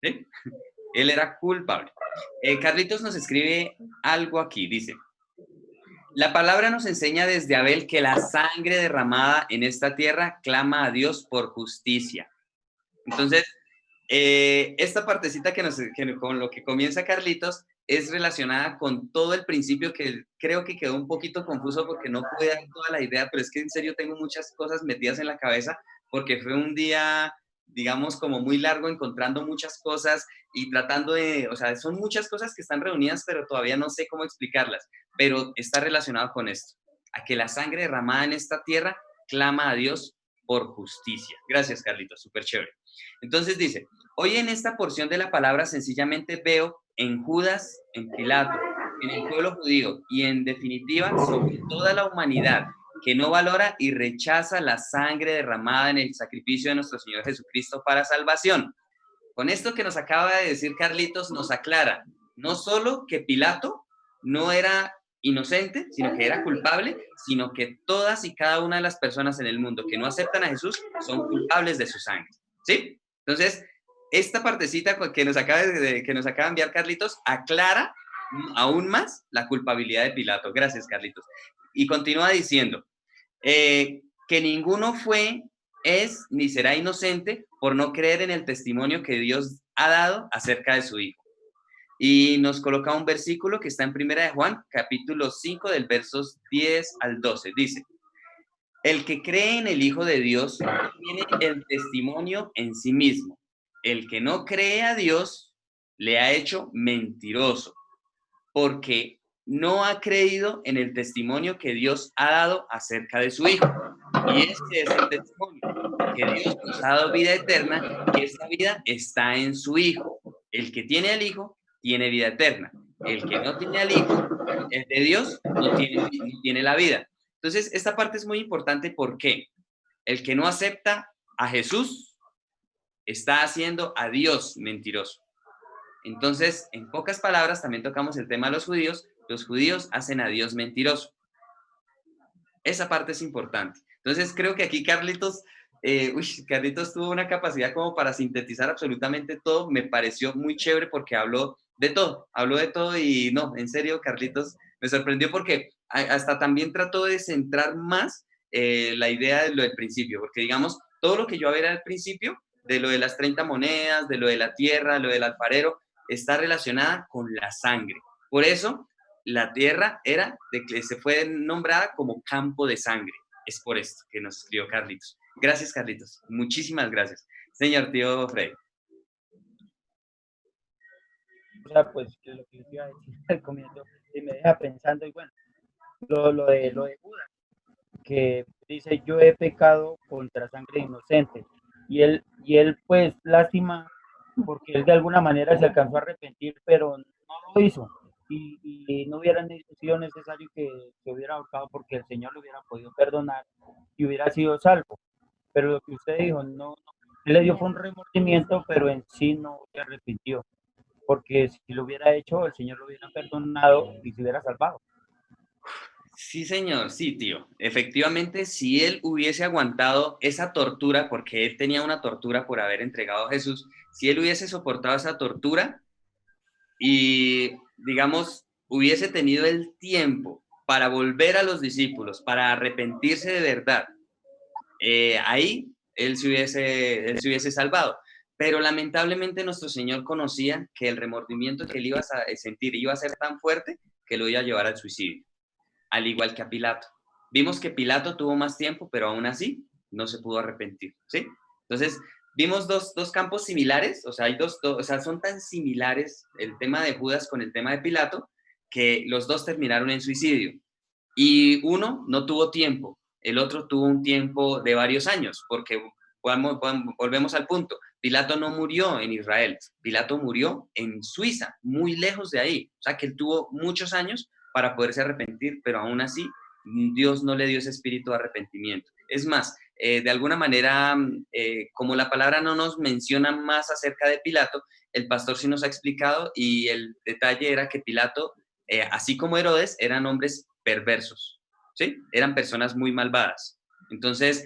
¿sí? Él era culpable. Carlitos nos escribe algo aquí. Dice, la palabra nos enseña desde Abel que la sangre derramada en esta tierra clama a Dios por justicia. Entonces, esta partecita con lo que comienza Carlitos es relacionada con todo el principio que creo que quedó un poquito confuso porque no pude dar toda la idea, pero es que en serio tengo muchas cosas metidas en la cabeza porque fue un día, digamos, como muy largo encontrando muchas cosas y tratando o sea, son muchas cosas que están reunidas, pero todavía no sé cómo explicarlas, pero está relacionado con esto, a que la sangre derramada en esta tierra clama a Dios por justicia. Gracias, Carlitos, súper chévere. Entonces dice, hoy en esta porción de la palabra sencillamente veo en Judas, en Pilato, en el pueblo judío y en definitiva sobre toda la humanidad que no valora y rechaza la sangre derramada en el sacrificio de nuestro Señor Jesucristo para salvación. Con esto que nos acaba de decir Carlitos, nos aclara no solo que Pilato no era inocente, sino que era culpable, sino que todas y cada una de las personas en el mundo que no aceptan a Jesús son culpables de su sangre, ¿sí? Entonces, esta partecita que nos acaba de enviar Carlitos aclara aún más la culpabilidad de Pilato. Gracias, Carlitos. Y continúa diciendo que ninguno fue, es, ni será inocente por no creer en el testimonio que Dios ha dado acerca de su Hijo. Y nos coloca un versículo que está en 1 de Juan, capítulo 5, del versos 10 al 12. Dice, el que cree en el Hijo de Dios tiene el testimonio en sí mismo. El que no cree a Dios le ha hecho mentiroso, porque no ha creído en el testimonio que Dios ha dado acerca de su Hijo. Y este es el testimonio, que Dios nos ha dado vida eterna y esta vida está en su Hijo. El que tiene al Hijo tiene vida eterna. El que no tiene al Hijo, el de Dios, no tiene la vida. Entonces, esta parte es muy importante porque el que no acepta a Jesús está haciendo a Dios mentiroso. Entonces, en pocas palabras, también tocamos el tema de los judíos hacen a Dios mentiroso. Esa parte es importante. Entonces, creo que aquí Carlitos tuvo una capacidad como para sintetizar absolutamente todo. Me pareció muy chévere porque habló de todo y no, en serio, Carlitos, me sorprendió porque hasta también trató de centrar más la idea de lo del principio, porque digamos, todo lo que yo había al principio, de lo de las 30 monedas, de lo de la tierra, lo del alfarero, está relacionada con la sangre. Por eso, la tierra se fue nombrada como campo de sangre. Es por esto que nos escribió Carlitos. Gracias, Carlitos. Muchísimas gracias. Señor tío Freddy. O sea, pues lo que les iba a decir al comienzo, y me deja pensando, y bueno, lo de Judas, que dice, yo he pecado contra sangre inocente. Y él, pues, lástima, porque él de alguna manera se alcanzó a arrepentir, pero no lo hizo. Y no hubiera sido necesario que hubiera ahorcado porque el Señor lo hubiera podido perdonar y hubiera sido salvo. Pero lo que usted dijo, no, él le dio fue un remordimiento, pero en sí no se arrepintió, porque si lo hubiera hecho, el Señor lo hubiera perdonado y se hubiera salvado. Sí, señor, sí, tío. Efectivamente, si él hubiese aguantado esa tortura, porque él tenía una tortura por haber entregado a Jesús, si él hubiese soportado esa tortura y, digamos, hubiese tenido el tiempo para volver a los discípulos, para arrepentirse de verdad, ahí él se hubiese salvado. Pero lamentablemente nuestro Señor conocía que el remordimiento que él iba a sentir iba a ser tan fuerte que lo iba a llevar al suicidio, al igual que a Pilato. Vimos que Pilato tuvo más tiempo, pero aún así no se pudo arrepentir, ¿sí? Entonces, vimos dos campos similares, o sea, son tan similares el tema de Judas con el tema de Pilato, que los dos terminaron en suicidio. Y uno no tuvo tiempo, el otro tuvo un tiempo de varios años, porque volvemos al punto. Pilato no murió en Israel, Pilato murió en Suiza, muy lejos de ahí. O sea, que él tuvo muchos años para poderse arrepentir, pero aún así Dios no le dio ese espíritu de arrepentimiento. Es más, de alguna manera, como la palabra no nos menciona más acerca de Pilato, el pastor sí nos ha explicado y el detalle era que Pilato, así como Herodes, eran hombres perversos, ¿sí? Eran personas muy malvadas. Entonces,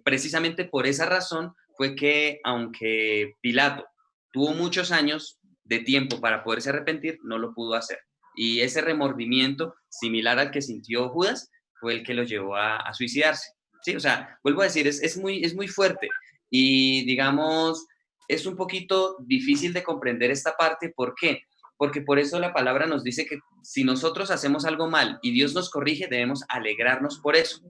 precisamente por esa razón fue que, aunque Pilato tuvo muchos años de tiempo para poderse arrepentir, no lo pudo hacer. Y ese remordimiento, similar al que sintió Judas, fue el que lo llevó a suicidarse. Sí, o sea, vuelvo a decir, es muy fuerte. Y digamos, es un poquito difícil de comprender esta parte. ¿Por qué? Porque por eso la palabra nos dice que si nosotros hacemos algo mal y Dios nos corrige, debemos alegrarnos por eso.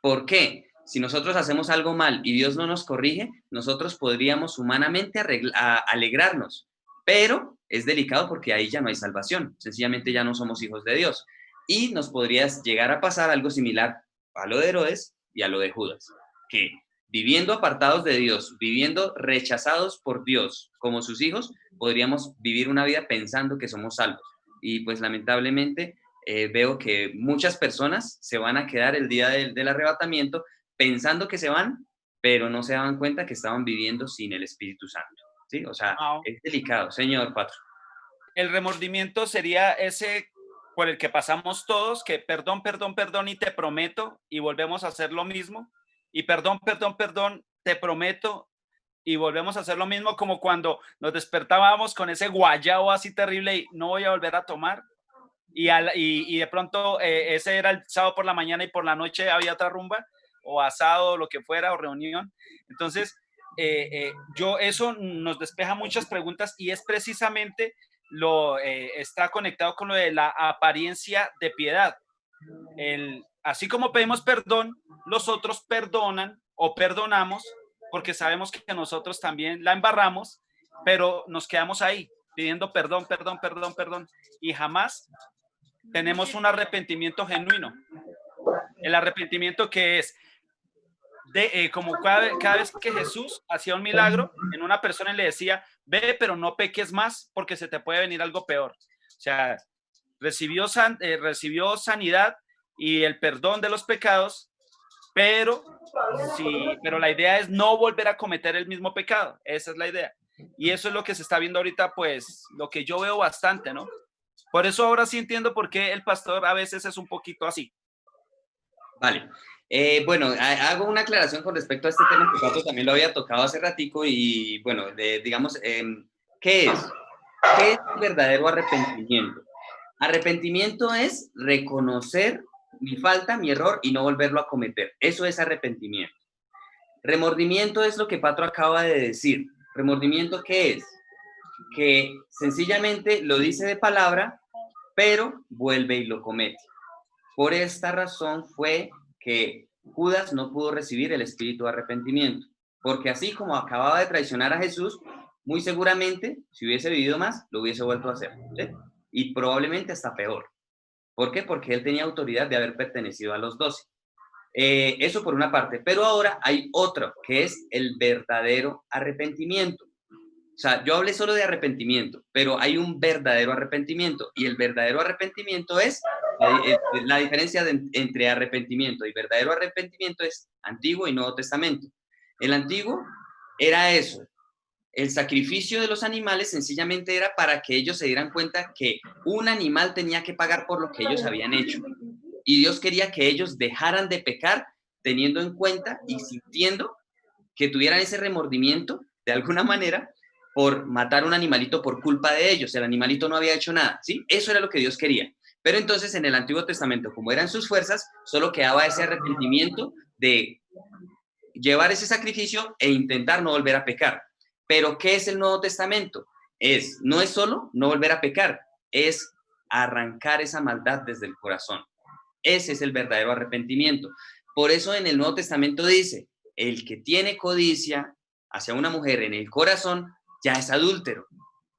¿Por qué? Si nosotros hacemos algo mal y Dios no nos corrige, nosotros podríamos humanamente alegrarnos, pero es delicado porque ahí ya no hay salvación, sencillamente ya no somos hijos de Dios. Y nos podría llegar a pasar algo similar a lo de Herodes y a lo de Judas, que viviendo apartados de Dios, viviendo rechazados por Dios como sus hijos, podríamos vivir una vida pensando que somos salvos. Y pues lamentablemente veo que muchas personas se van a quedar el día del arrebatamiento pensando que se van, pero no se daban cuenta que estaban viviendo sin el Espíritu Santo, ¿sí? O sea, Ah, es delicado, señor Patro. el remordimiento sería ese por el que pasamos todos, que perdón, perdón, perdón y te prometo, y volvemos a hacer lo mismo, y perdón, perdón, perdón, te prometo, y volvemos a hacer lo mismo, como cuando nos despertábamos con ese guayabo así terrible y no voy a volver a tomar, y de pronto ese era el sábado por la mañana y por la noche había otra rumba, o asado, o lo que fuera, o reunión. Entonces, yo eso nos despeja muchas preguntas y es precisamente está conectado con lo de la apariencia de piedad. Así como pedimos perdón, los otros perdonan o perdonamos porque sabemos que nosotros también la embarramos, pero nos quedamos ahí pidiendo perdón, perdón, perdón, perdón y jamás tenemos un arrepentimiento genuino. El arrepentimiento que es como cada vez que Jesús hacía un milagro en una persona y le decía, ve, pero no peques más porque se te puede venir algo peor. O sea, recibió sanidad y el perdón de los pecados, pero la idea es no volver a cometer el mismo pecado. Esa es la idea. Y eso es lo que se está viendo ahorita, pues, lo que yo veo bastante, ¿no? Por eso ahora sí entiendo por qué el pastor a veces es un poquito así. Vale. Bueno, hago una aclaración con respecto a este tema que Pato también lo había tocado hace ratico y bueno, digamos, ¿qué es? ¿Qué es el verdadero arrepentimiento? Arrepentimiento es reconocer mi falta, mi error y no volverlo a cometer. Eso es arrepentimiento. Remordimiento es lo que Pato acaba de decir. ¿Remordimiento qué es? Que sencillamente lo dice de palabra, pero vuelve y lo comete. Por esta razón fue que Judas no pudo recibir el espíritu de arrepentimiento, porque así como acababa de traicionar a Jesús, muy seguramente, si hubiese vivido más, lo hubiese vuelto a hacer, ¿sí? Y probablemente hasta peor. ¿Por qué? Porque él tenía autoridad de haber pertenecido a los 12. Eso por una parte, pero ahora hay otro, que es el verdadero arrepentimiento. O sea, yo hablé solo de arrepentimiento, pero hay un verdadero arrepentimiento y el verdadero arrepentimiento es la diferencia entre arrepentimiento y verdadero arrepentimiento es Antiguo y Nuevo Testamento. El Antiguo era eso, el sacrificio de los animales sencillamente era para que ellos se dieran cuenta que un animal tenía que pagar por lo que ellos habían hecho. Y Dios quería que ellos dejaran de pecar teniendo en cuenta y sintiendo que tuvieran ese remordimiento de alguna manera por matar un animalito por culpa de ellos. El animalito no había hecho nada, ¿sí? Eso era lo que Dios quería. Pero entonces en el Antiguo Testamento, como eran sus fuerzas, solo quedaba ese arrepentimiento de llevar ese sacrificio e intentar no volver a pecar. Pero ¿qué es el Nuevo Testamento? No es solo no volver a pecar, es arrancar esa maldad desde el corazón. Ese es el verdadero arrepentimiento. Por eso en el Nuevo Testamento dice, el que tiene codicia hacia una mujer en el corazón ya es adúltero.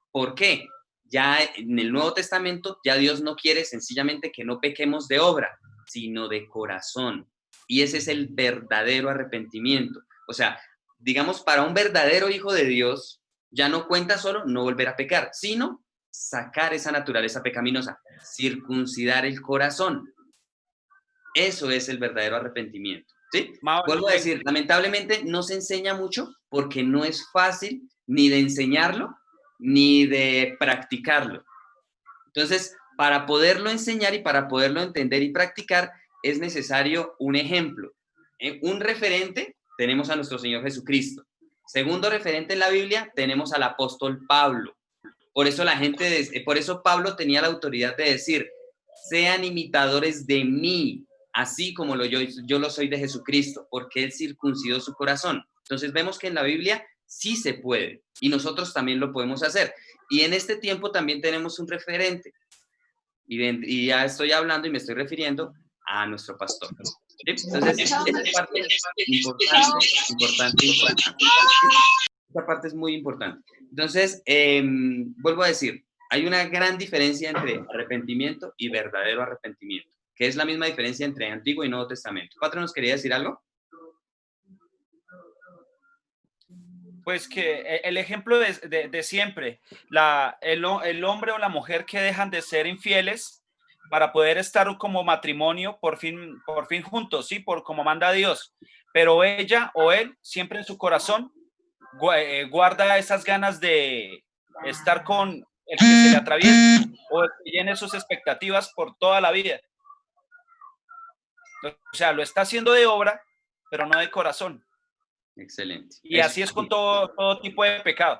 ¿Por qué? Ya en el Nuevo Testamento ya Dios no quiere sencillamente que no pequemos de obra, sino de corazón. Y ese es el verdadero arrepentimiento. O sea, digamos, para un verdadero hijo de Dios, ya no cuenta solo no volver a pecar, sino sacar esa naturaleza pecaminosa, circuncidar el corazón. Eso es el verdadero arrepentimiento, ¿sí? Vuelvo a decir, lamentablemente no se enseña mucho porque no es fácil ni de enseñarlo ni de practicarlo. Entonces, para poderlo enseñar y para poderlo entender y practicar, es necesario un ejemplo. Un referente, tenemos a nuestro Señor Jesucristo. Segundo referente en la Biblia, tenemos al apóstol Pablo. Por eso por eso Pablo tenía la autoridad de decir, sean imitadores de mí, así como yo lo soy de Jesucristo, porque él circuncidó su corazón. Entonces vemos que en la Biblia sí se puede y nosotros también lo podemos hacer. Y en este tiempo también tenemos un referente. Y ya estoy hablando y me estoy refiriendo a nuestro pastor. ¿Sí? Entonces, esta parte es importante. Esta parte es muy importante. Entonces, vuelvo a decir, hay una gran diferencia entre arrepentimiento y verdadero arrepentimiento, que es la misma diferencia entre Antiguo y Nuevo Testamento. ¿Patro nos quería decir algo? Pues que el ejemplo de siempre, el hombre o la mujer que dejan de ser infieles para poder estar como matrimonio por fin juntos, ¿sí? Por como manda Dios. Pero ella o él siempre en su corazón guarda esas ganas de estar con el que se le atraviesa o el que llene sus expectativas por toda la vida. O sea, lo está haciendo de obra, pero no de corazón. Excelente. Y Eso. así es con todo tipo de pecado.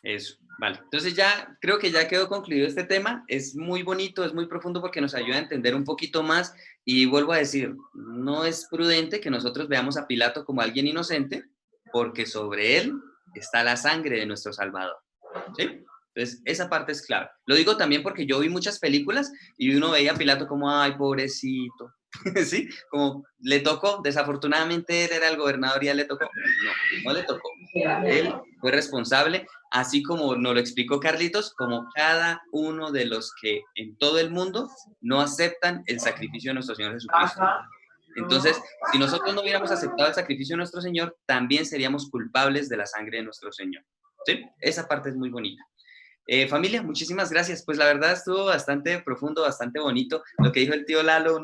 Eso, vale. Entonces ya creo que ya quedó concluido este tema. Es muy bonito, es muy profundo porque nos ayuda a entender un poquito más. Y vuelvo a decir, no es prudente que nosotros veamos a Pilato como alguien inocente, porque sobre él está la sangre de nuestro Salvador. ¿Sí? Entonces, esa parte es clave. Lo digo también porque yo vi muchas películas y uno veía a Pilato como, ay, pobrecito. ¿Sí? Como le tocó, desafortunadamente él era el gobernador y a él le tocó. No le tocó. Él fue responsable, así como nos lo explicó Carlitos, como cada uno de los que en todo el mundo no aceptan el sacrificio de nuestro Señor Jesucristo. Entonces, si nosotros no hubiéramos aceptado el sacrificio de nuestro Señor, también seríamos culpables de la sangre de nuestro Señor. ¿Sí? Esa parte es muy bonita. Familia, muchísimas gracias. Pues la verdad estuvo bastante profundo, bastante bonito. Lo que dijo el tío Lalo,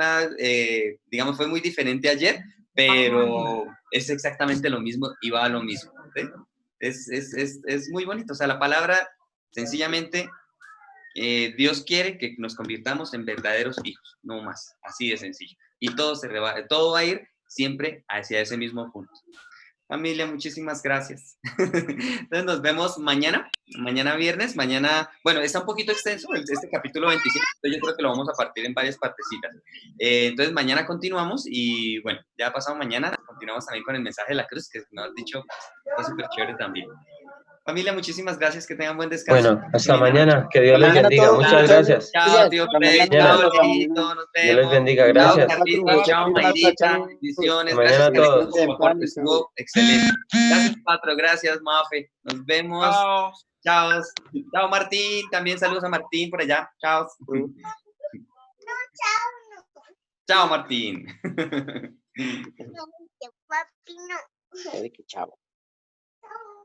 digamos, fue muy diferente ayer, pero es exactamente lo mismo y va a lo mismo. ¿Sí? Es muy bonito. O sea, la palabra, sencillamente, Dios quiere que nos convirtamos en verdaderos hijos, no más. Así de sencillo. Y todo va a ir siempre hacia ese mismo punto. Familia, muchísimas gracias. Entonces nos vemos mañana viernes, bueno, está un poquito extenso este capítulo 27, entonces yo creo que lo vamos a partir en varias partecitas. Entonces mañana continuamos y bueno, ya pasado mañana continuamos también con el mensaje de la cruz, que nos has dicho, está súper chévere también. Familia, muchísimas gracias, que tengan buen descanso. Bueno, hasta mañana, que Dios les Mañana bendiga, todo, muchas gracias. Chao, tío Fred, mañana. chao, Leito, nos Dios les vemos. bendiga, Chao, gracias. Carlitos, chao, Mayrita, bendiciones. Hasta mañana Gracias, a todos. Carlitos, por aporte, estuvo excelente. Gracias, Patro, gracias, Mafe. Nos vemos. Chao. Chao. Chao, Martín. También saludos a Martín por allá. Chao. Chao, Martín. No, papi, no. Chao. Chao.